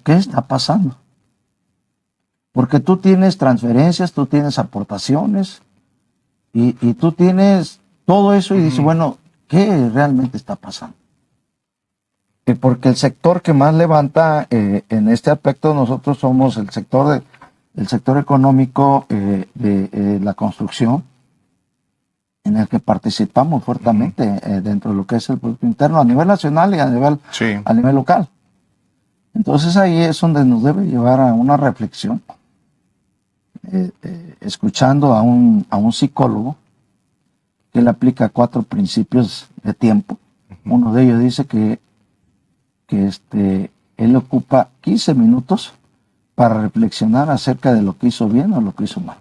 Speaker 1: ¿Qué está pasando? Porque tú tienes transferencias, tú tienes aportaciones y tú tienes todo eso y dices, bueno, ¿qué realmente está pasando? Porque el sector que más levanta en este aspecto nosotros somos el sector económico de la construcción, en el que participamos fuertemente dentro de lo que es el Producto Interno a nivel nacional y a nivel local. Entonces ahí es donde nos debe llevar a una reflexión, escuchando a un psicólogo que le aplica 4 principios de tiempo. Uno de ellos dice que él ocupa 15 minutos para reflexionar acerca de lo que hizo bien o lo que hizo mal.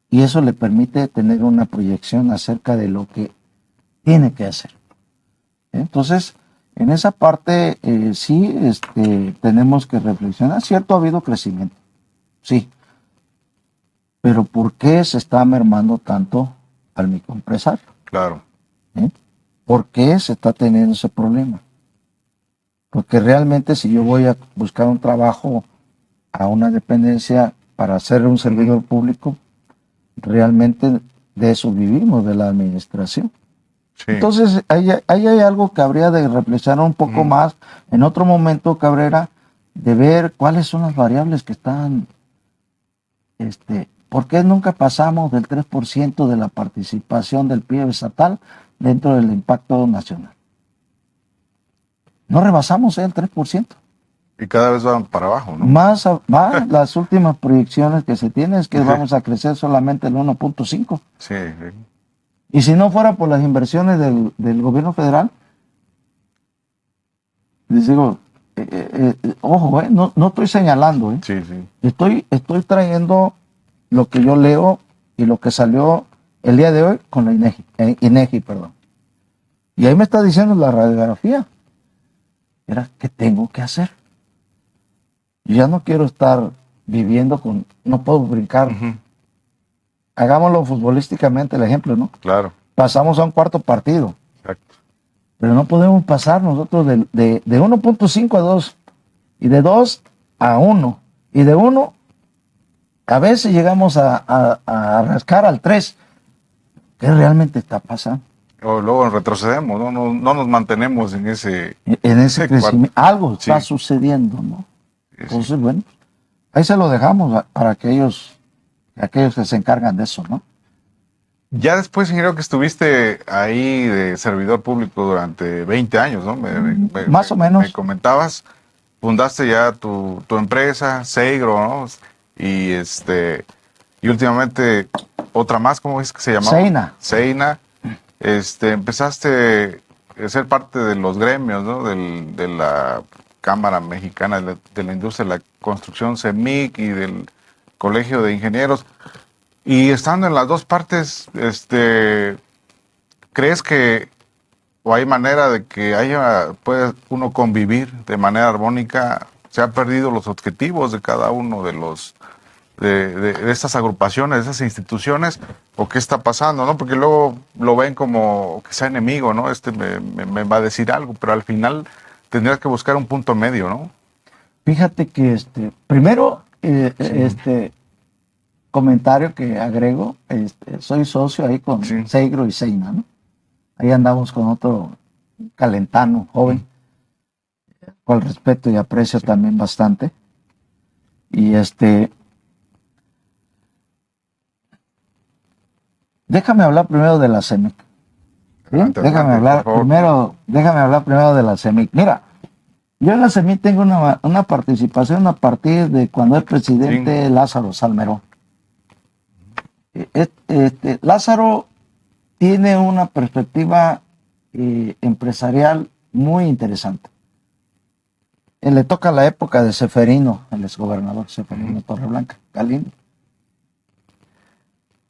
Speaker 1: Y eso le permite tener una proyección acerca de lo que tiene que hacer. Entonces, en esa parte sí tenemos que reflexionar. Cierto, ha habido crecimiento, sí. Pero ¿por qué se está mermando tanto al microempresario?
Speaker 2: Claro.
Speaker 1: ¿Por qué se está teniendo ese problema? Porque realmente si yo voy a buscar un trabajo a una dependencia para ser un servidor público, realmente de eso vivimos, de la administración.
Speaker 2: Sí.
Speaker 1: Entonces, ahí hay algo que habría de reflexionar un poco más en otro momento, Cabrera, de ver cuáles son las variables que están, ¿por qué nunca pasamos del 3% de la participación del PIB estatal dentro del impacto nacional? No rebasamos el 3%.
Speaker 2: Y cada vez van para abajo, ¿no?
Speaker 1: Más las últimas proyecciones que se tienen es que vamos a crecer solamente el 1.5.
Speaker 2: Sí, sí.
Speaker 1: Y si no fuera por las inversiones del gobierno federal, les digo, ojo, no estoy señalando,
Speaker 2: Sí, sí.
Speaker 1: estoy trayendo lo que yo leo y lo que salió el día de hoy con la INEGI, perdón. Y ahí me está diciendo la radiografía. Era, ¿qué tengo que hacer? Yo ya no quiero estar viviendo no puedo brincar. Hagámoslo futbolísticamente el ejemplo, ¿no?
Speaker 2: Claro.
Speaker 1: Pasamos a un cuarto partido.
Speaker 2: Exacto.
Speaker 1: Pero no podemos pasar nosotros de 1.5 a 2, y de 2 a 1, y de 1 a veces llegamos a rascar al 3. ¿Qué realmente está pasando?
Speaker 2: O luego retrocedemos, no nos mantenemos en ese
Speaker 1: crecimiento. Algo está sucediendo, ¿no? Entonces, bueno, ahí se lo dejamos para aquellos que se encargan de eso, ¿no?
Speaker 2: Ya después, ingeniero, que estuviste ahí de servidor público durante 20 años, ¿no?
Speaker 1: Más o menos.
Speaker 2: Me comentabas, fundaste ya tu empresa, Seigro, ¿no? Y y últimamente otra más, ¿cómo es que se llamaba? Seina. Empezaste a ser parte de los gremios, ¿no? De la Cámara Mexicana de la Industria de la Construcción, CEMIC, y del Colegio de Ingenieros. Y estando en las dos partes, ¿crees que o hay manera de que puede uno convivir de manera armónica? ¿Se han perdido los objetivos de cada uno de estas agrupaciones, de esas instituciones? ¿O qué está pasando, no? Porque luego lo ven como que sea enemigo, ¿no? Me va a decir algo, pero al final tendrías que buscar un punto medio, ¿no?
Speaker 1: Fíjate que primero, comentario que agrego, soy socio ahí con Seigro y Seina, ¿no? Ahí andamos con otro calentano, joven, con respeto y aprecio también bastante. Y déjame hablar primero de la CEMIC. ¿Sí? Déjame hablar primero de la CEMIC. Mira, yo en la CEMIC tengo una participación a partir de cuando el presidente Lázaro Salmerón. Lázaro tiene una perspectiva empresarial muy interesante. Le toca la época de Ceferino, el exgobernador Ceferino Torreblanca, Galindo.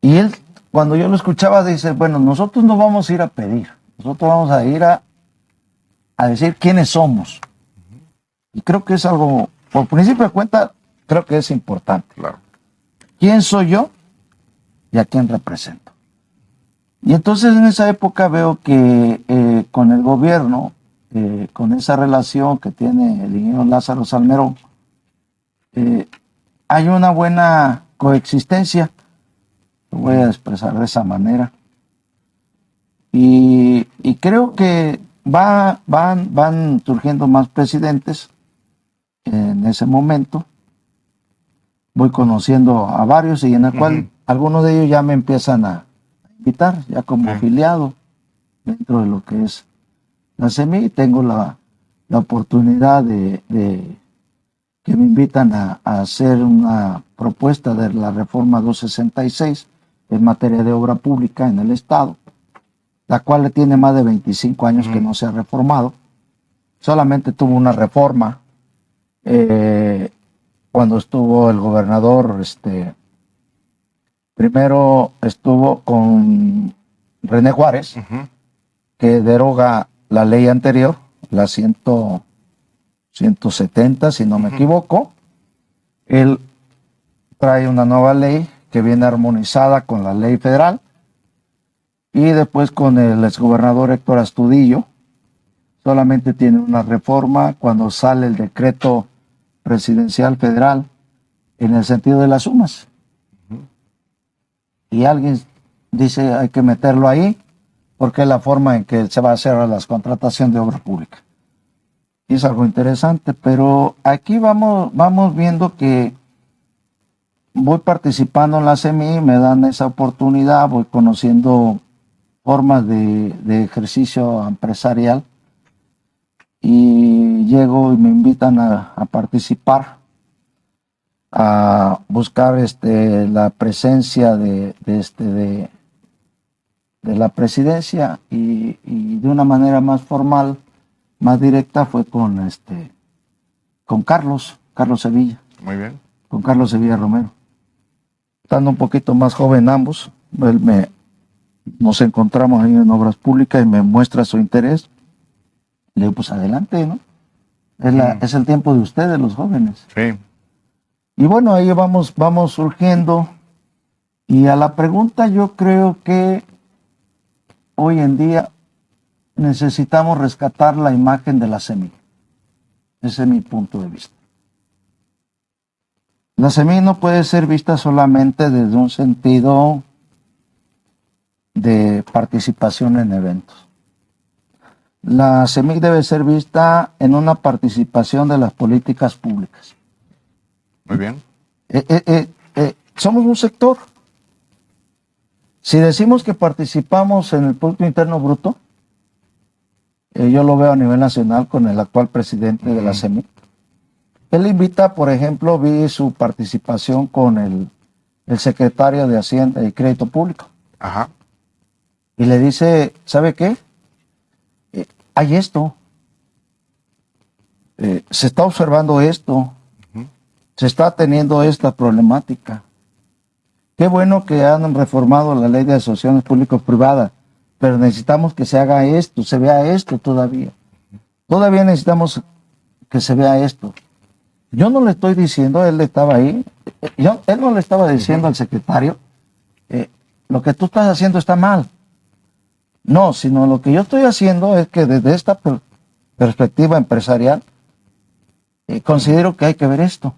Speaker 1: Y él, cuando yo lo escuchaba, dice, bueno, nosotros no vamos a ir a pedir, nosotros vamos a ir a decir quiénes somos. Y creo que es algo, por principio de cuenta, creo que es importante.
Speaker 2: Claro.
Speaker 1: ¿Quién soy yo y a quién represento? Y entonces en esa época veo que con el gobierno, con esa relación que tiene el ingeniero Lázaro Salmerón, hay una buena coexistencia, lo voy a expresar de esa manera. Y creo que van surgiendo más presidentes en ese momento. Voy conociendo a varios y en el cual algunos de ellos ya me empiezan a invitar, ya como afiliado dentro de lo que es la CEMIC. Tengo la oportunidad de que me invitan a hacer una propuesta de la reforma 266 en materia de obra pública en el Estado, la cual tiene más de 25 años que no se ha reformado. Solamente tuvo una reforma cuando estuvo el gobernador, primero estuvo con René Juárez, que deroga la ley anterior, la 170, si no me equivoco. Él trae una nueva ley que viene armonizada con la ley federal y después con el exgobernador Héctor Astudillo. Solamente tiene una reforma cuando sale el decreto presidencial federal en el sentido de las sumas. Y alguien dice hay que meterlo ahí porque es la forma en que se va a hacer las contrataciones de obra pública. Y es algo interesante, pero aquí vamos viendo que voy participando en la CEMI, me dan esa oportunidad, voy conociendo formas de ejercicio empresarial y llego y me invitan a participar, a buscar la presencia de la presidencia y de una manera más formal, más directa fue con Carlos Sevilla.
Speaker 2: Muy bien.
Speaker 1: Con Carlos Sevilla Romero. Estando un poquito más joven ambos, nos encontramos ahí en Obras Públicas y me muestra su interés. Le digo, pues adelante, ¿no? Es el tiempo de ustedes, los jóvenes.
Speaker 2: Sí.
Speaker 1: Y bueno, ahí vamos surgiendo. Y a la pregunta, yo creo que hoy en día necesitamos rescatar la imagen de la CEMI. Ese es mi punto de vista. La CEMI no puede ser vista solamente desde un sentido de participación en eventos. La CEMIC debe ser vista en una participación de las políticas públicas.
Speaker 2: Muy bien.
Speaker 1: Somos un sector. Si decimos que participamos en el Producto Interno Bruto, yo lo veo a nivel nacional con el actual presidente de la CEMIC. Él invita, por ejemplo, vi su participación con el secretario de Hacienda y Crédito Público.
Speaker 2: Ajá.
Speaker 1: Y le dice, ¿sabe qué? Hay esto. Se está observando esto. Se está teniendo esta problemática. Qué bueno que han reformado la ley de asociaciones público-privadas, pero necesitamos que se haga esto, se vea esto todavía. Todavía necesitamos que se vea esto. Yo no le estoy diciendo, él estaba ahí, él no le estaba diciendo al secretario, lo que tú estás haciendo está mal. No, sino lo que yo estoy haciendo es que desde esta perspectiva empresarial, considero que hay que ver esto.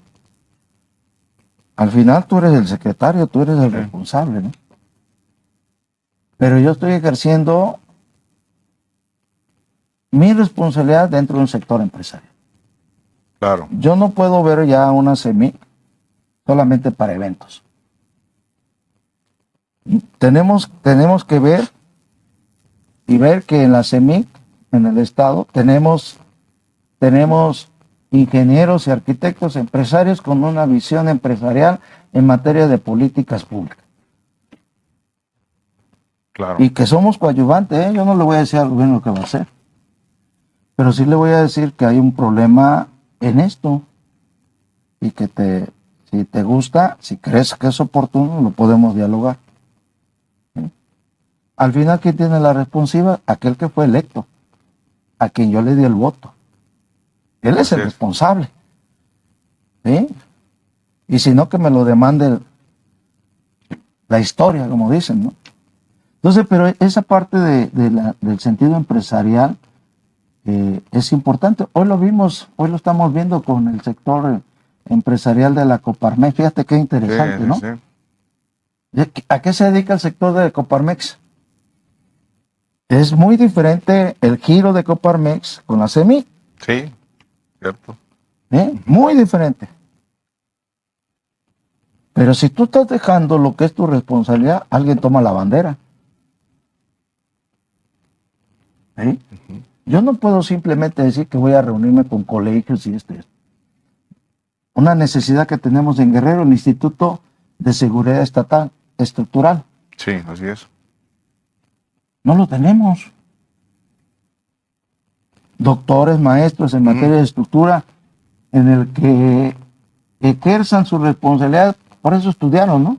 Speaker 1: Al final tú eres el secretario, tú eres el responsable, ¿no? Pero yo estoy ejerciendo mi responsabilidad dentro de un sector empresarial.
Speaker 2: Claro.
Speaker 1: Yo no puedo ver ya una CEMIC solamente para eventos. Tenemos que ver que en la CEMIC, en el Estado, tenemos ingenieros y arquitectos empresarios con una visión empresarial en materia de políticas públicas.
Speaker 2: Claro.
Speaker 1: Y que somos coadyuvantes, ¿eh? Yo no le voy a decir al gobierno lo que va a hacer. Pero sí le voy a decir que hay un problema en esto. Y que si te gusta, si crees que es oportuno, lo podemos dialogar. ¿Sí? Al final, ¿quién tiene la responsiva? Aquel que fue electo, a quien yo le di el voto. Él es el responsable. ¿Sí? Y si no, que me lo demande la historia, como dicen, ¿no? Entonces, pero esa parte del sentido empresarial es importante. Hoy lo estamos viendo con el sector empresarial de la Coparmex. Fíjate qué interesante, ¿no? Sí. ¿A qué se dedica el sector de Coparmex? Es muy diferente el giro de Coparmex con la CEMIC.
Speaker 2: Sí, cierto.
Speaker 1: Muy diferente. Pero si tú estás dejando lo que es tu responsabilidad, alguien toma la bandera. ¿Sí? Yo no puedo simplemente decir que voy a reunirme con colegios y esto. Una necesidad que tenemos en Guerrero, el Instituto de Seguridad Estatal Estructural.
Speaker 2: Sí, así es.
Speaker 1: No lo tenemos. Doctores, maestros en materia de estructura, en el que ejerzan su responsabilidad, por eso estudiaron, ¿no?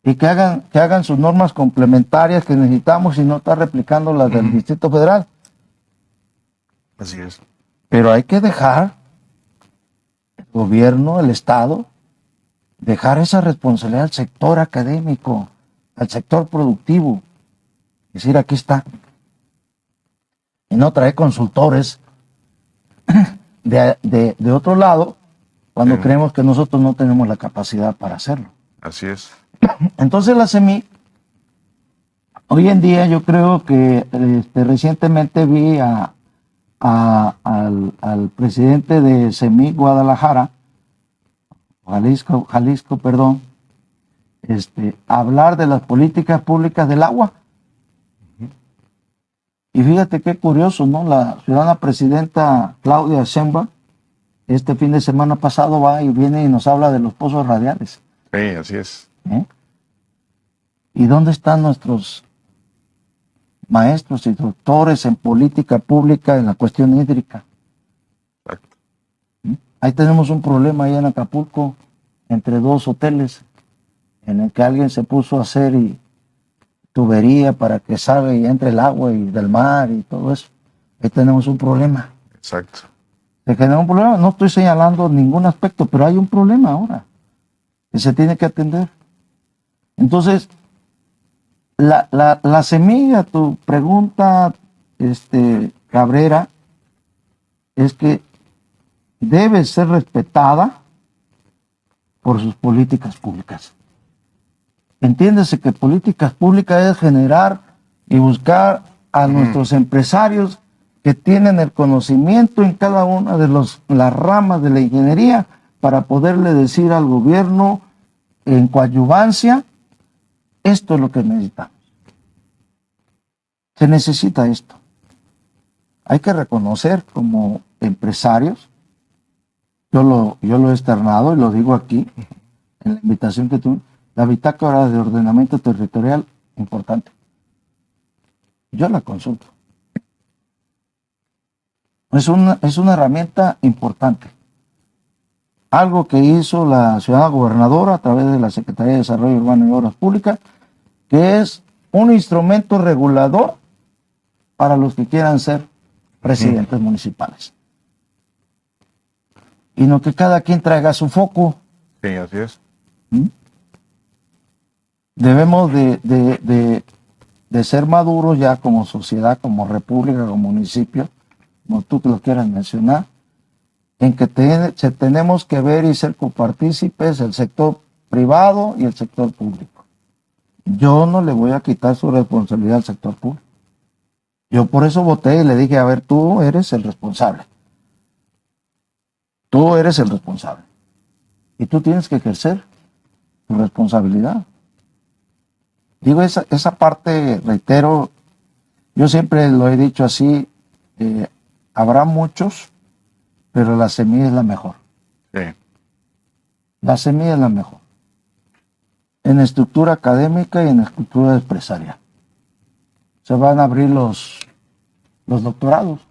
Speaker 1: Y que hagan sus normas complementarias que necesitamos y no estar replicando las del Distrito Federal.
Speaker 2: Así es.
Speaker 1: Pero hay que dejar el gobierno, el Estado, dejar esa responsabilidad al sector académico, al sector productivo. Decir, aquí está. Y no traer consultores de otro lado cuando creemos que nosotros no tenemos la capacidad para hacerlo.
Speaker 2: Así es.
Speaker 1: Entonces la CEMIC, hoy en día yo creo que recientemente vi al presidente de CEMIC Guadalajara, Jalisco, perdón, hablar de las políticas públicas del agua. Y fíjate qué curioso, ¿no? La ciudadana presidenta Claudia Sheinbaum, este fin de semana pasado va y viene y nos habla de los pozos radiales.
Speaker 2: Sí, así es.
Speaker 1: ¿Y dónde están nuestros maestros y doctores en política pública en la cuestión hídrica?
Speaker 2: Exacto.
Speaker 1: Ahí tenemos un problema ahí en Acapulco, entre dos hoteles, en el que alguien se puso a hacer tubería para que salga y entre el agua y del mar y todo eso. Ahí tenemos un problema.
Speaker 2: Exacto.
Speaker 1: Se genera un problema, no estoy señalando ningún aspecto, pero hay un problema ahora que se tiene que atender. Entonces, la semilla, tu pregunta, Cabrera, es que debe ser respetada por sus políticas públicas. Entiéndese que políticas públicas es generar y buscar a nuestros empresarios que tienen el conocimiento en cada una de las ramas de la ingeniería para poderle decir al gobierno en coadyuvancia, esto es lo que necesitamos. Se necesita esto. Hay que reconocer como empresarios, yo lo he externado y lo digo aquí, en la invitación que tuve, la bitácora de ordenamiento territorial, importante. Yo la consulto. Es una herramienta importante. Algo que hizo la ciudad gobernadora a través de la Secretaría de Desarrollo Urbano y Obras Públicas, que es un instrumento regulador para los que quieran ser presidentes municipales. Y no que cada quien traiga su foco.
Speaker 2: Sí, así es.
Speaker 1: Debemos de ser maduros ya como sociedad, como república, como municipio, como tú que lo quieras mencionar, en que tenemos que ver y ser copartícipes el sector privado y el sector público. Yo no le voy a quitar su responsabilidad al sector público. Yo por eso voté y le dije, a ver, tú eres el responsable. Tú eres el responsable. Y tú tienes que ejercer tu responsabilidad. Digo, esa parte, reitero, yo siempre lo he dicho así, habrá muchos, pero la semilla es la mejor.
Speaker 2: Sí.
Speaker 1: La semilla es la mejor. En estructura académica y en estructura empresarial. Se van a abrir los doctorados.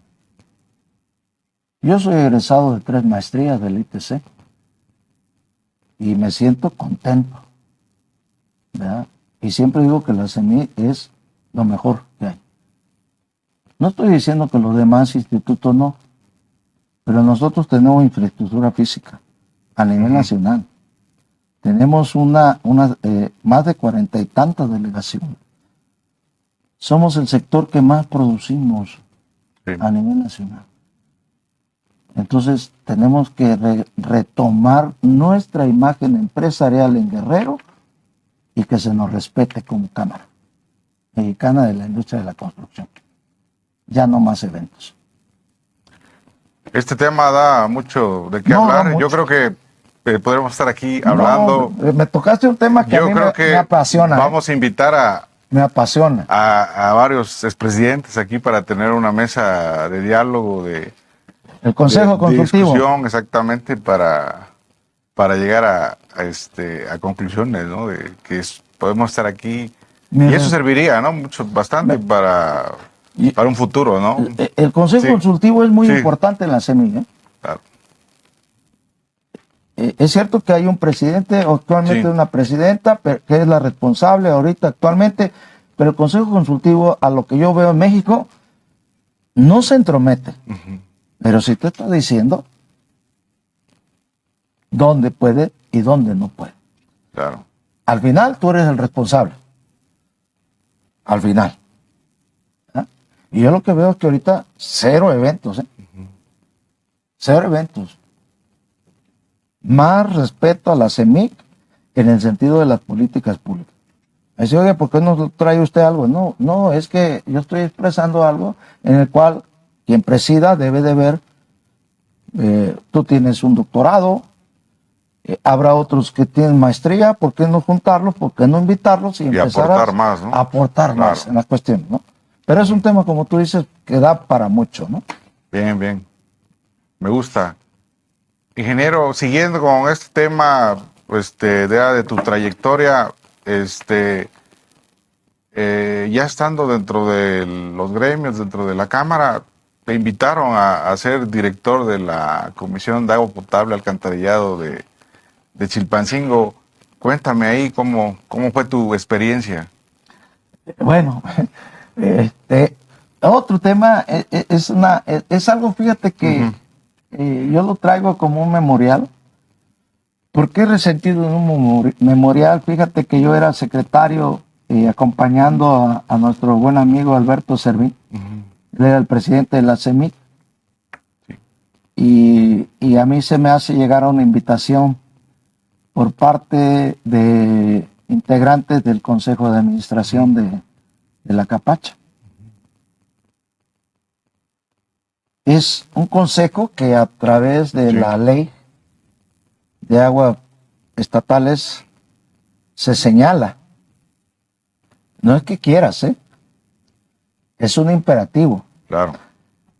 Speaker 1: Yo soy egresado de 3 maestrías del ITC y me siento contento, ¿verdad? Y siempre digo que la semilla es lo mejor que hay. No estoy diciendo que los demás institutos no, pero nosotros tenemos infraestructura física a nivel nacional. Tenemos más de 40 y tantas delegaciones. Somos el sector que más producimos a nivel nacional. Entonces tenemos que retomar nuestra imagen empresarial en Guerrero y que se nos respete como Cámara Mexicana de la Industria de la Construcción. Ya no más eventos.
Speaker 2: Este tema da mucho de qué hablar. Yo creo que podremos estar aquí hablando.
Speaker 1: Me tocaste un tema que a mí me apasiona.
Speaker 2: Vamos a invitar
Speaker 1: me apasiona
Speaker 2: a varios expresidentes aquí para tener una mesa de diálogo,
Speaker 1: el Consejo Consultivo.
Speaker 2: De discusión, exactamente, para llegar a conclusiones, ¿no? De que podemos estar aquí. Y eso serviría, ¿no? Bastante para un futuro, ¿no?
Speaker 1: El Consejo Consultivo es muy importante en la CEMIC,
Speaker 2: Claro.
Speaker 1: Es cierto que hay un presidente, actualmente una presidenta, que es la responsable ahorita actualmente, pero el Consejo Consultivo, a lo que yo veo en México, no se entromete. Pero si te está diciendo dónde puede y dónde no puede.
Speaker 2: Claro.
Speaker 1: Al final tú eres el responsable. Al final. Y yo lo que veo es que ahorita cero eventos, cero eventos. Más respeto a la CEMIC en el sentido de las políticas públicas. Me dice, oye, ¿por qué no trae usted algo? No, es que yo estoy expresando algo en el cual quien presida debe de ver, tú tienes un doctorado, habrá otros que tienen maestría, ¿por qué no juntarlos? ¿Por qué no invitarlos y empezar
Speaker 2: aportar más, ¿no?
Speaker 1: a aportar
Speaker 2: Claro.
Speaker 1: más en las cuestiones, ¿no? Pero es un tema, como tú dices, que da para mucho, ¿no?
Speaker 2: Bien, bien. Me gusta. Ingeniero, siguiendo con este tema, de tu trayectoria, ya estando dentro de los gremios, dentro de la Cámara, te invitaron a ser director de la Comisión de Agua Potable Alcantarillado de Chilpancingo. Cuéntame ahí cómo fue tu experiencia.
Speaker 1: Bueno, otro tema es algo, fíjate que yo lo traigo como un memorial. ¿Por qué resentido en un memorial? Fíjate que yo era secretario acompañando a nuestro buen amigo Alberto Servín. Él era el presidente de la CEMIC. Y a mí se me hace llegar a una invitación por parte de integrantes del Consejo de Administración de la Capacha. Es un consejo que a través de la ley de aguas estatales se señala. No es que quieras, es un imperativo.
Speaker 2: Claro.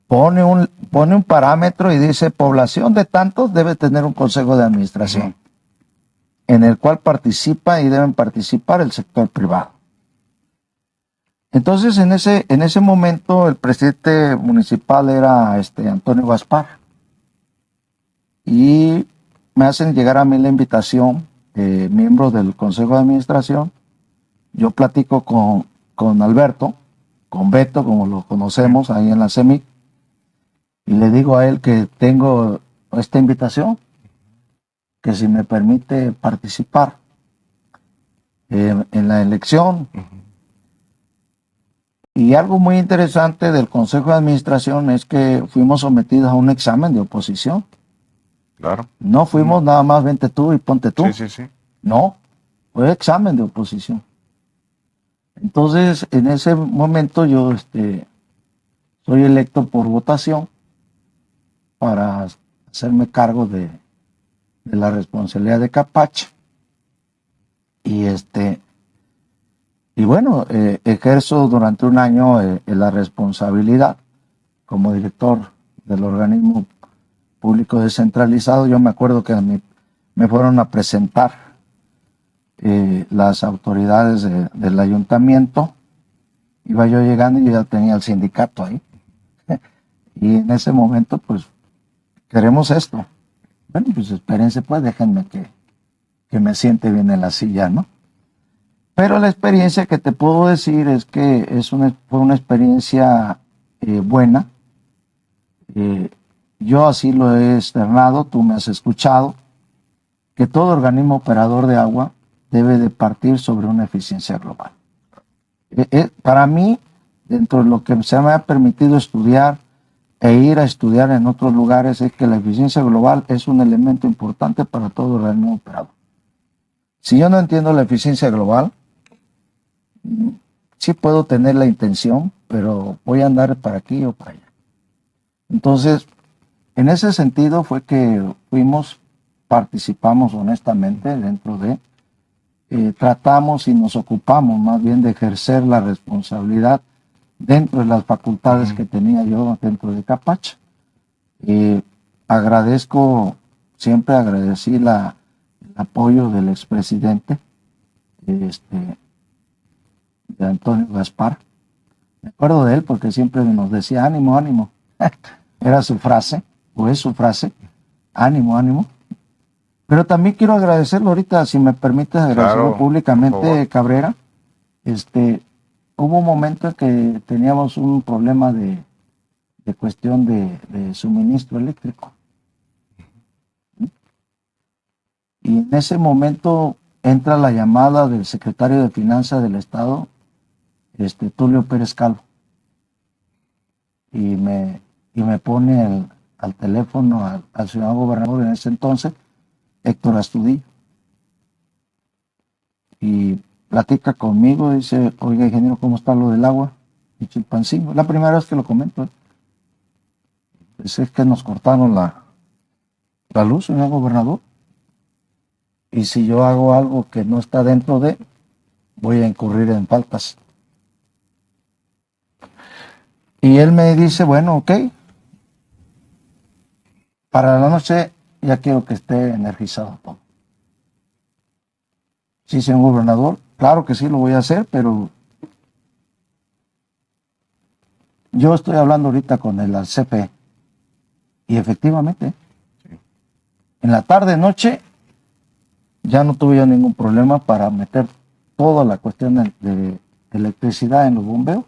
Speaker 1: Pone un parámetro y dice, población de tantos debe tener un consejo de administración, en el cual participa y deben participar el sector privado. Entonces, en ese momento, el presidente municipal era Antonio Gaspar. Y me hacen llegar a mí la invitación, miembros del Consejo de Administración. Yo platico con Alberto, con Beto, como lo conocemos ahí en la CEMIC, y le digo a él que tengo esta invitación, que si me permite participar en la elección. Y algo muy interesante del Consejo de Administración es que fuimos sometidos a un examen de oposición.
Speaker 2: Claro.
Speaker 1: No fuimos nada más vente tú y ponte tú.
Speaker 2: Sí.
Speaker 1: No, fue examen de oposición. Entonces, en ese momento yo soy electo por votación para hacerme cargo de la responsabilidad de Capacha. Y bueno, ejerzo durante un año la responsabilidad como director del organismo público descentralizado. Yo me acuerdo que me fueron a presentar las autoridades del ayuntamiento. Iba yo llegando y ya tenía el sindicato ahí. Y en ese momento, pues, queremos esto. Bueno, pues espérense, pues, déjenme que me siente bien en la silla, ¿no? Pero la experiencia que te puedo decir es que fue una experiencia buena. Yo así lo he externado, tú me has escuchado, que todo organismo operador de agua debe de partir sobre una eficiencia global. Para mí, dentro de lo que se me ha permitido estudiar e ir a estudiar en otros lugares, es que la eficiencia global es un elemento importante para todo organismo operador. Si yo no entiendo la eficiencia global, sí puedo tener la intención, pero voy a andar para aquí o para allá. Entonces, en ese sentido fue que participamos honestamente dentro de, tratamos y nos ocupamos más bien de ejercer la responsabilidad dentro de las facultades que tenía yo dentro de Capacha. Siempre agradecí el apoyo del expresidente, de Antonio Gaspar. Me acuerdo de él porque siempre nos decía ánimo, ánimo. Era su frase, o es su frase, ánimo, ánimo. Pero también quiero agradecerlo ahorita, si me permites agradecerlo
Speaker 2: Claro,
Speaker 1: públicamente, Cabrera. Hubo un momento en que teníamos un problema de cuestión de suministro eléctrico. Y en ese momento entra la llamada del secretario de Finanzas del Estado, Tulio Pérez Calvo. y me pone al teléfono al señor gobernador en ese entonces, Héctor Astudillo, y platica conmigo, dice, oiga, ingeniero, ¿cómo está lo del agua en Chilpancingo? La primera vez que lo comento, pues es que nos cortaron la luz, señor gobernador, y si yo hago algo que no está dentro de, voy a incurrir en faltas. Y él me dice, bueno, ok, para la noche ya quiero que esté energizado todo. Sí, señor gobernador, claro que sí lo voy a hacer, pero yo estoy hablando ahorita con el CFE. Y efectivamente, en la tarde, noche, ya no tuve yo ningún problema para meter toda la cuestión de electricidad en los bombeos,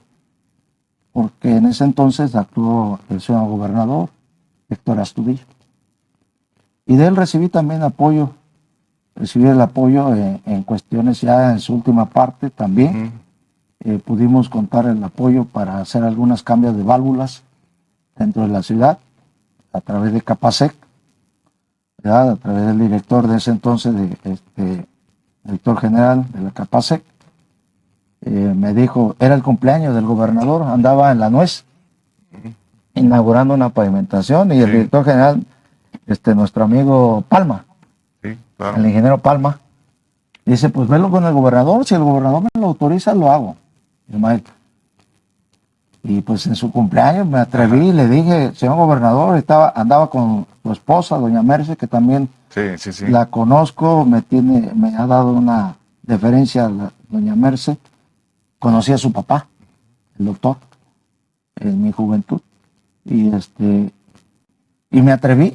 Speaker 1: porque en ese entonces actuó el señor gobernador, Héctor Astudillo. Y de él recibí también apoyo, recibí el apoyo en cuestiones ya en su última parte también. Pudimos contar el apoyo para hacer algunos cambios de válvulas dentro de la ciudad, a través de Capasec, ¿verdad? A través del director de ese entonces, director general de la Capasec. Me dijo, era el cumpleaños del gobernador, andaba en La Nuez, inaugurando una pavimentación, y el director general, nuestro amigo Palma, claro, el ingeniero Palma, dice, pues velo con el gobernador, si el gobernador me lo autoriza, lo hago, Ismael. Y pues en su cumpleaños me atreví y le dije, señor gobernador, andaba con su esposa, doña Merce, que también la conozco, me ha dado una deferencia a doña Merce. Conocí a su papá, el doctor, en mi juventud. Y me atreví.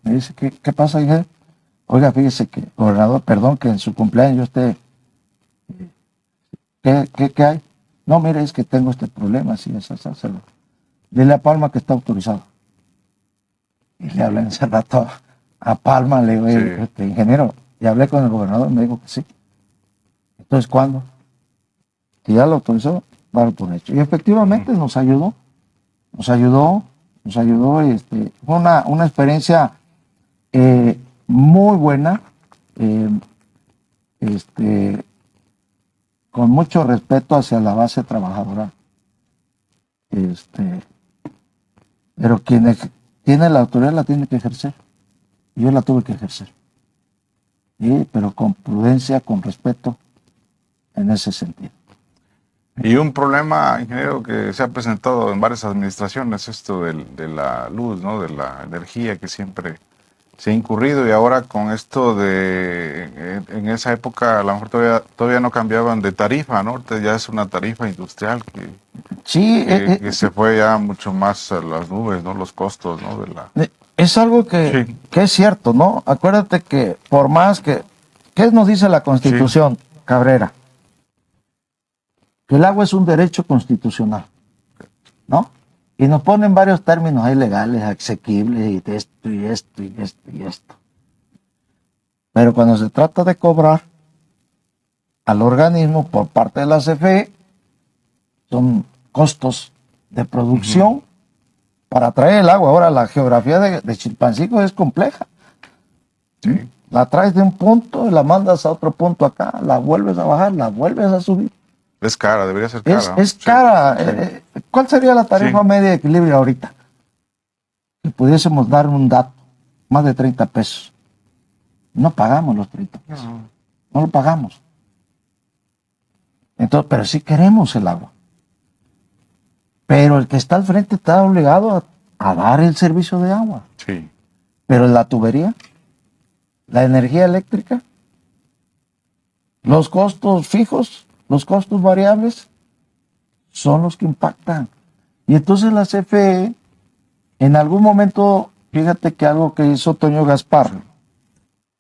Speaker 1: Me dice, ¿qué pasa, hija? Oiga, fíjese que, gobernador, perdón que en su cumpleaños yo esté... ¿Qué hay? No, mire, es que tengo este problema, así, dile a Palma que está autorizado. Y le hablé en ese rato a Palma, le digo, ingeniero, y hablé con el gobernador, me dijo que sí. Entonces, ¿cuándo? Que ya lo autorizó, dar por hecho. Y efectivamente nos ayudó, y fue una experiencia muy buena, con mucho respeto hacia la base trabajadora. Pero quien tiene la autoridad la tiene que ejercer. Yo la tuve que ejercer. Pero con prudencia, con respeto, en ese sentido.
Speaker 2: Y un problema, ingeniero, que se ha presentado en varias administraciones, esto de la luz, ¿no? De la energía que siempre se ha incurrido, y ahora con esto en esa época a lo mejor todavía no cambiaban de tarifa, ¿no? Ahorita ya es una tarifa industrial que se fue ya mucho más a las nubes, ¿no? Los costos, ¿no?
Speaker 1: Es algo que es cierto, ¿no? Acuérdate que por más ¿qué nos dice la Constitución, Cabrera? Que el agua es un derecho constitucional, ¿no? Y nos ponen varios términos ahí legales, asequibles, y de esto, y esto, y esto, y esto. Pero cuando se trata de cobrar al organismo por parte de la CFE, son costos de producción para traer el agua. Ahora, la geografía de Chilpancingo es compleja.
Speaker 2: Sí.
Speaker 1: La traes de un punto y la mandas a otro punto acá, la vuelves a bajar, la vuelves a subir.
Speaker 2: Es cara, debería ser cara.
Speaker 1: Es cara. ¿Cuál sería la tarifa media de equilibrio ahorita? Que pudiésemos dar un dato, más de 30 pesos. No pagamos los 30 pesos. No lo pagamos. Entonces, pero sí queremos el agua. Pero el que está al frente está obligado a dar el servicio de agua.
Speaker 2: Sí.
Speaker 1: Pero la tubería, la energía eléctrica, los costos fijos, los costos variables, son los que impactan. Y entonces la CFE, en algún momento, fíjate que algo que hizo Toño Gaspar,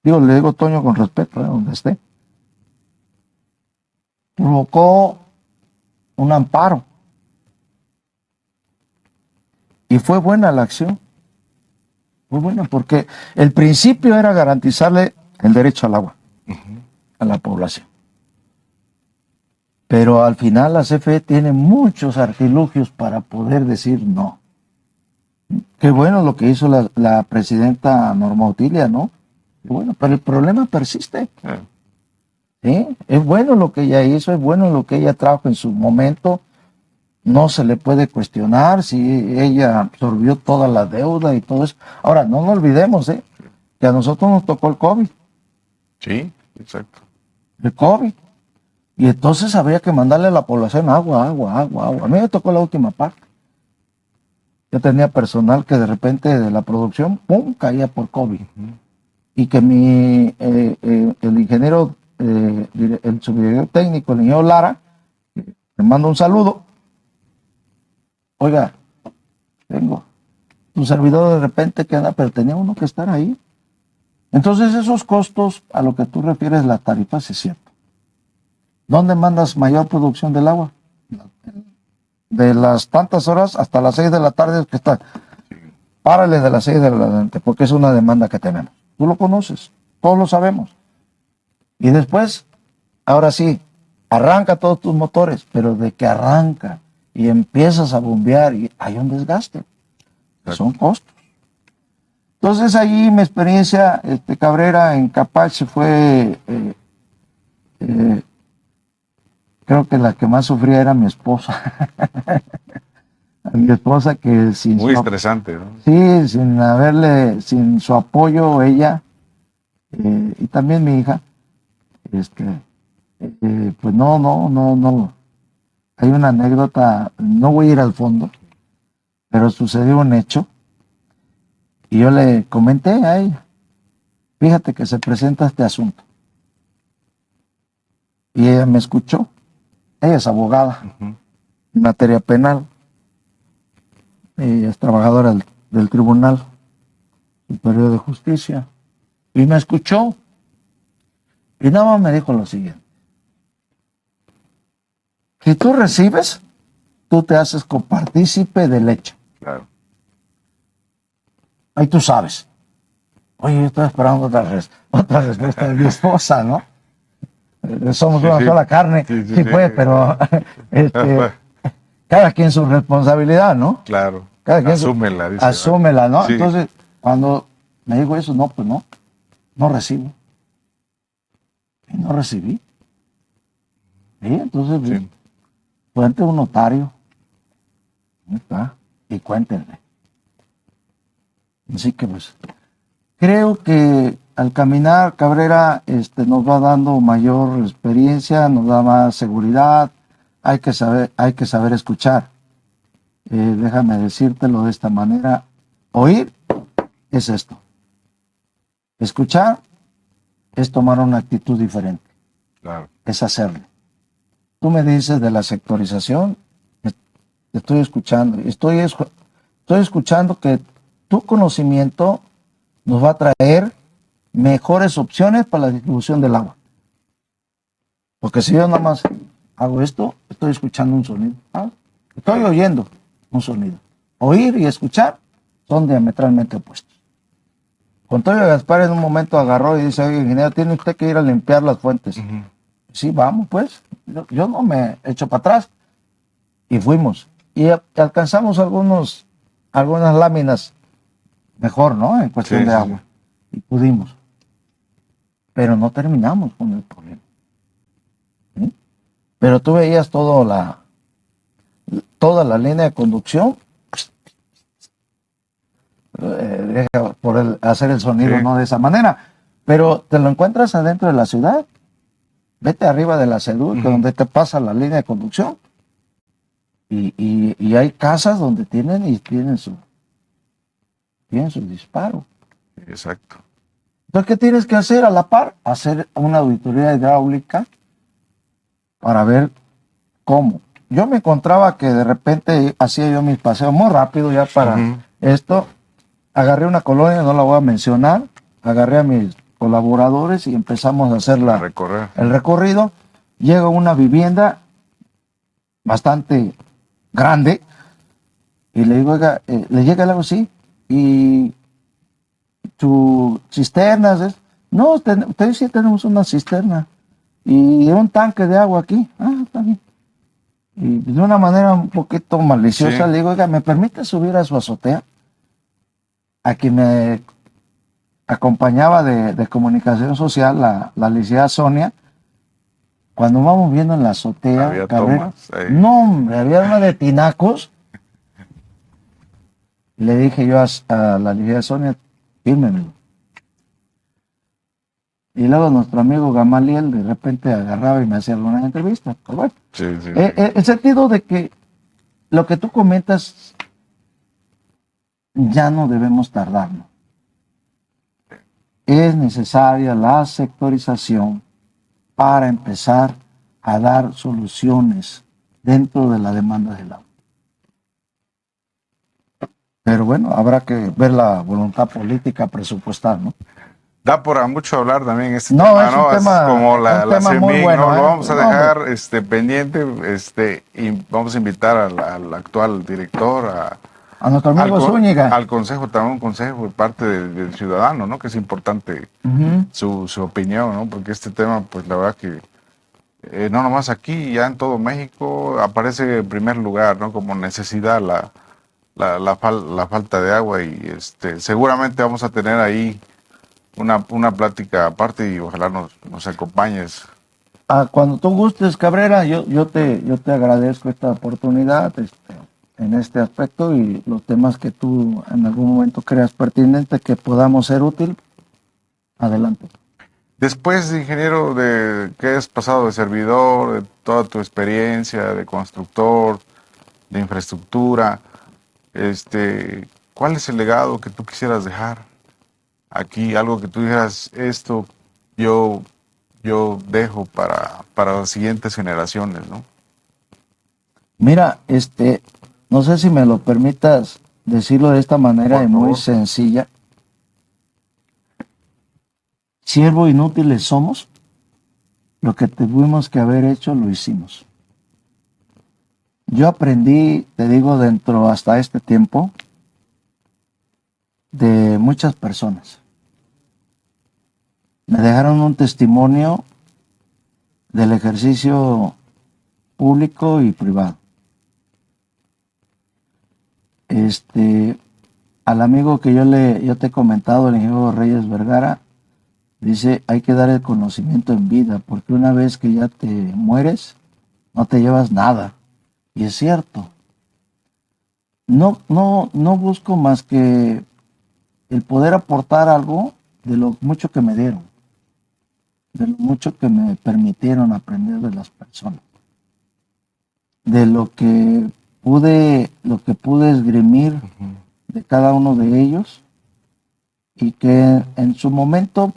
Speaker 1: le digo Toño con respeto, donde esté, provocó un amparo. Y fue buena la acción. Fue buena porque el principio era garantizarle el derecho al agua a la población. Pero al final la CFE tiene muchos artilugios para poder decir no. Qué bueno lo que hizo la presidenta Norma Otilia, ¿no? Qué bueno, pero el problema persiste. ¿Sí? Es bueno lo que ella hizo, es bueno lo que ella trajo en su momento. No se le puede cuestionar si ella absorbió toda la deuda y todo eso. Ahora, no nos olvidemos, que a nosotros nos tocó el COVID.
Speaker 2: Sí, exacto.
Speaker 1: El COVID. Y entonces habría que mandarle a la población agua. A mí me tocó la última parte. Yo tenía personal que de repente de la producción, ¡pum!, caía por COVID. Y que el ingeniero, el subdirector técnico, el ingeniero Lara, me manda un saludo. Oiga, tengo un servidor de repente que anda, pero tenía uno que estar ahí. Entonces esos costos a lo que tú refieres, las tarifas, es cierto. ¿Dónde mandas mayor producción del agua? De las tantas horas hasta las 6 de la tarde que está. Párale de las 6 de la tarde, porque es una demanda que tenemos. Tú lo conoces, todos lo sabemos. Y después, ahora sí, arranca todos tus motores, pero de que arranca y empiezas a bombear, y hay un desgaste. Son costos. Entonces ahí mi experiencia, Cabrera, en Capache fue, creo que la que más sufría era mi esposa. Mi esposa que sin
Speaker 2: muy estresante, ¿no?
Speaker 1: Sí, sin su apoyo ella, y también mi hija, pues no. Hay una anécdota, no voy a ir al fondo, pero sucedió un hecho, y yo le comenté a ella, fíjate que se presenta este asunto. Y ella me escuchó, ella es abogada, en materia penal, ella es trabajadora del Tribunal Superior de Justicia, y me escuchó, y nada más me dijo lo siguiente: si tú recibes, tú te haces copartícipe del hecho.
Speaker 2: Claro.
Speaker 1: Ahí tú sabes. Oye, yo estoy esperando otra respuesta de mi esposa, ¿no? Somos una sola carne, sí, pues, pero cada quien su responsabilidad, ¿no?
Speaker 2: Claro.
Speaker 1: Cada quien
Speaker 2: asúmela, dice.
Speaker 1: Asúmela, ¿no?
Speaker 2: Sí.
Speaker 1: Entonces, cuando me dijo eso, no, pues no recibo. Y no recibí. ¿Sí? Entonces,
Speaker 2: Sí.
Speaker 1: fue ante un notario. Ahí está. Y cuéntenle. Así que, pues, creo que al caminar, Cabrera, nos va dando mayor experiencia, nos da más seguridad. Hay que saber escuchar. Déjame decírtelo de esta manera. Oír es esto. Escuchar es tomar una actitud diferente.
Speaker 2: Claro.
Speaker 1: Es hacerlo. Tú me dices de la sectorización, estoy escuchando. Estoy escuchando que tu conocimiento nos va a traer mejores opciones para la distribución del agua. Porque si yo nada más hago esto, estoy escuchando un sonido. Estoy oyendo un sonido. Oír y escuchar son diametralmente opuestos. Antonio Gaspar en un momento agarró y dice: oye, ingeniero, tiene usted que ir a limpiar las fuentes. Sí, vamos pues. Yo no me echo para atrás. Y fuimos. Y alcanzamos algunas láminas mejor, ¿no? En cuestión de agua. Y pudimos. Pero no terminamos con el problema. ¿Sí? Pero tú veías toda la línea de conducción por hacer el sonido, no de esa manera. Pero te lo encuentras adentro de la ciudad. Vete arriba de la CEDUR, donde te pasa la línea de conducción. Y hay casas donde tienen su disparo.
Speaker 2: Exacto.
Speaker 1: Entonces, ¿qué tienes que hacer a la par? Hacer una auditoría hidráulica para ver cómo. Yo me encontraba que de repente hacía yo mis paseos muy rápido ya para esto. Agarré una colonia, no la voy a mencionar, agarré a mis colaboradores y empezamos a hacer el recorrido. Llego a una vivienda bastante grande y le digo: oiga, ¿le llega el agua? Sí. ¿Y tu cisternas? No, ustedes sí tenemos una cisterna. y un tanque de agua aquí. Está bien. Y de una manera un poquito maliciosa le digo, oiga, ¿me permite subir a su azotea? A quien me acompañaba de comunicación social, la licenciada Sonia. Cuando vamos viendo en la azotea,
Speaker 2: Había
Speaker 1: Cabrera,
Speaker 2: tomas ahí.
Speaker 1: no, hombre, había una de tinacos. Le dije yo a la licenciada Sonia, fírmemelo. Y luego nuestro amigo Gamaliel de repente agarraba y me hacía alguna entrevista. Pero bueno,
Speaker 2: Sí, sí, sí.
Speaker 1: el sentido de que lo que tú comentas ya no debemos tardarnos. Es necesaria la sectorización para empezar a dar soluciones dentro de la demanda del agua. Pero bueno, habrá que ver la voluntad política presupuestal, ¿no?
Speaker 2: Da por mucho hablar también este
Speaker 1: No,
Speaker 2: tema,
Speaker 1: es
Speaker 2: ¿no?
Speaker 1: un
Speaker 2: Es
Speaker 1: tema,
Speaker 2: como la
Speaker 1: muy
Speaker 2: CEMIC,
Speaker 1: bueno,
Speaker 2: ¿no? Lo
Speaker 1: ¿eh?
Speaker 2: vamos a
Speaker 1: No, hombre.
Speaker 2: dejar pendiente, y vamos a invitar al actual director,
Speaker 1: A nuestro amigo Zúñiga.
Speaker 2: al consejo, también un consejo de parte del ciudadano, ¿no? Que es importante su opinión, ¿no? Porque este tema, pues la verdad que no nomás aquí, ya en todo México aparece en primer lugar, ¿no? Como necesidad la falta de agua y seguramente vamos a tener ahí una plática aparte y ojalá nos acompañes.
Speaker 1: Cuando tú gustes, Cabrera, yo te agradezco esta oportunidad en este aspecto y los temas que tú en algún momento creas pertinentes que podamos ser útil. Adelante.
Speaker 2: Después, ingeniero, de que has pasado de servidor, de toda tu experiencia de constructor, de infraestructura, ¿cuál es el legado que tú quisieras dejar aquí? Algo que tú dijeras, esto yo dejo para las siguientes generaciones, ¿no?
Speaker 1: Mira, no sé si me lo permitas decirlo de esta manera
Speaker 2: Por
Speaker 1: y muy
Speaker 2: favor.
Speaker 1: sencilla. Siervo inútiles somos, lo que tuvimos que haber hecho lo hicimos. Yo aprendí, te digo, dentro hasta este tiempo, de muchas personas. Me dejaron un testimonio del ejercicio público y privado. Al amigo que yo te he comentado, el ingeniero Reyes Vergara, dice, hay que dar el conocimiento en vida, porque una vez que ya te mueres, no te llevas nada. Y es cierto. No busco más que el poder aportar algo de lo mucho que me dieron, de lo mucho que me permitieron aprender de las personas, de lo que pude esgrimir de cada uno de ellos y que en su momento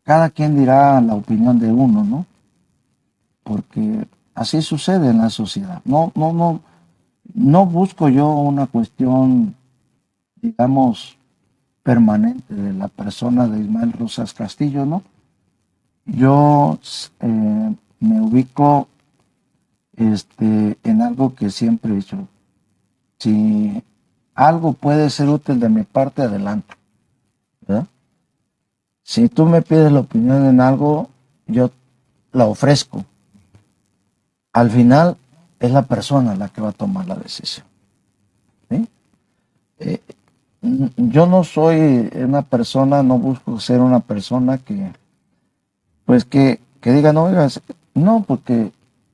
Speaker 1: cada quien dirá la opinión de uno, ¿no? Porque así sucede en la sociedad. No busco yo una cuestión, digamos, permanente de la persona de Ismael Rosas Castillo, ¿no? Yo me ubico en algo que siempre he dicho. Si algo puede ser útil de mi parte, adelante, ¿verdad? Si tú me pides la opinión en algo, yo la ofrezco. Al final es la persona la que va a tomar la decisión, ¿sí? Yo no soy una persona, no busco ser una persona pues que diga, no, oiga, no, porque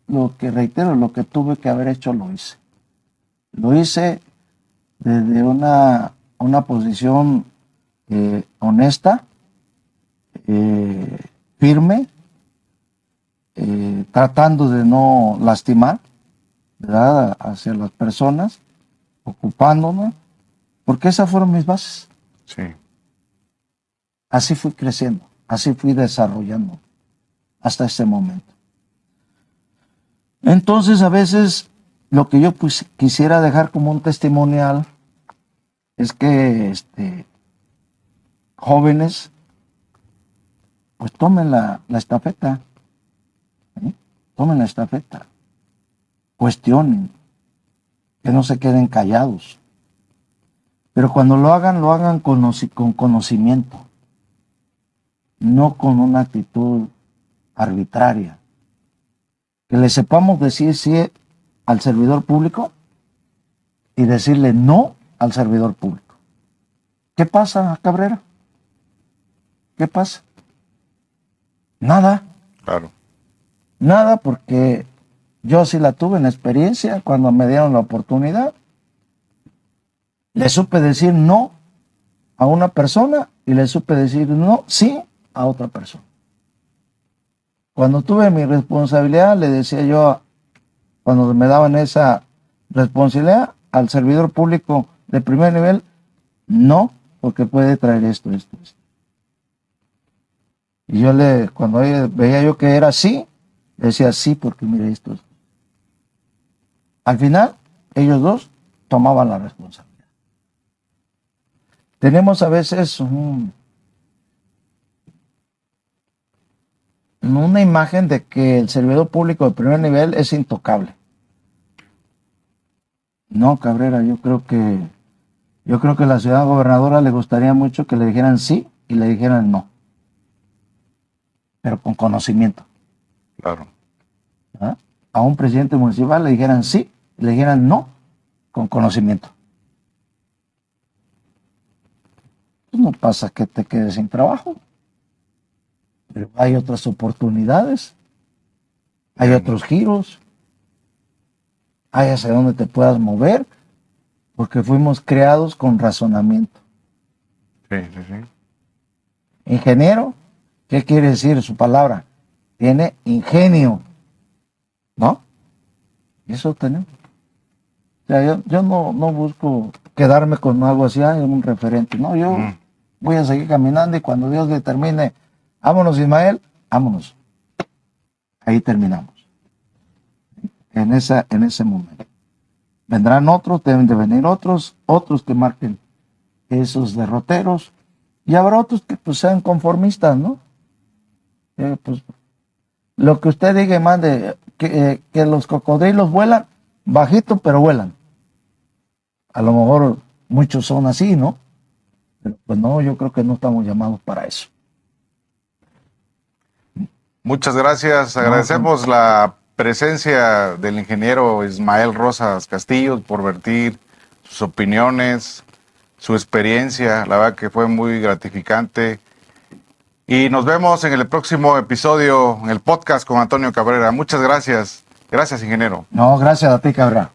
Speaker 1: lo que reitero, lo que tuve que haber hecho lo hice. Lo hice desde una posición honesta, firme, tratando de no lastimar, ¿verdad?, hacia las personas, ocupándonos, porque esas fueron mis bases.
Speaker 2: Sí.
Speaker 1: Así fui creciendo, así fui desarrollando hasta este momento. Entonces, a veces lo que yo quisiera dejar como un testimonial es que jóvenes pues tomen la estafeta, ¿sí? Tomen la estafeta, cuestionen, que no se queden callados, pero cuando lo hagan con conocimiento, no con una actitud arbitraria. Que le sepamos decir sí al servidor público y decirle no al servidor público. ¿Qué pasa, Cabrera? ¿Qué pasa? Nada.
Speaker 2: Claro.
Speaker 1: Nada, porque yo sí la tuve en experiencia cuando me dieron la oportunidad. Le supe decir no a una persona y le supe decir no, sí a otra persona. Cuando tuve mi responsabilidad, le decía yo, cuando me daban esa responsabilidad, al servidor público de primer nivel, no, porque puede traer esto. Y yo cuando veía yo que era sí, le decía sí, porque mire esto. Al final, ellos dos tomaban la responsabilidad. Tenemos a veces una imagen de que el servidor público de primer nivel es intocable. No, Cabrera, yo creo que a la ciudad gobernadora le gustaría mucho que le dijeran sí y le dijeran no, pero con conocimiento.
Speaker 2: Claro.
Speaker 1: ¿Ah? A un presidente municipal le dijeran sí y le dijeran no, con conocimiento. Pues no pasa que te quedes sin trabajo. Pero hay otras oportunidades, hay otros giros, hay hacia dónde te puedas mover, porque fuimos creados con razonamiento.
Speaker 2: Sí.
Speaker 1: Ingeniero, ¿qué quiere decir su palabra? Tiene ingenio, ¿no? Y eso tenemos. O sea, yo no busco quedarme con algo así, un referente. No, yo voy a seguir caminando y cuando Dios determine, vámonos Ismael, vámonos. Ahí terminamos. En ese momento. Vendrán otros, deben de venir otros que marquen esos derroteros, y habrá otros que pues sean conformistas, ¿no? Pues lo que usted diga y mande, que los cocodrilos vuelan, bajito pero vuelan. A lo mejor muchos son así, ¿no? Pero pues no, yo creo que no estamos llamados para eso.
Speaker 2: Muchas gracias. Agradecemos la presencia del ingeniero Ismael Rosas Castillo por vertir sus opiniones, su experiencia. La verdad que fue muy gratificante. Y nos vemos en el próximo episodio, en el podcast con Antonio Cabrera. Muchas gracias. Gracias, ingeniero.
Speaker 1: No, gracias a ti, Cabrera.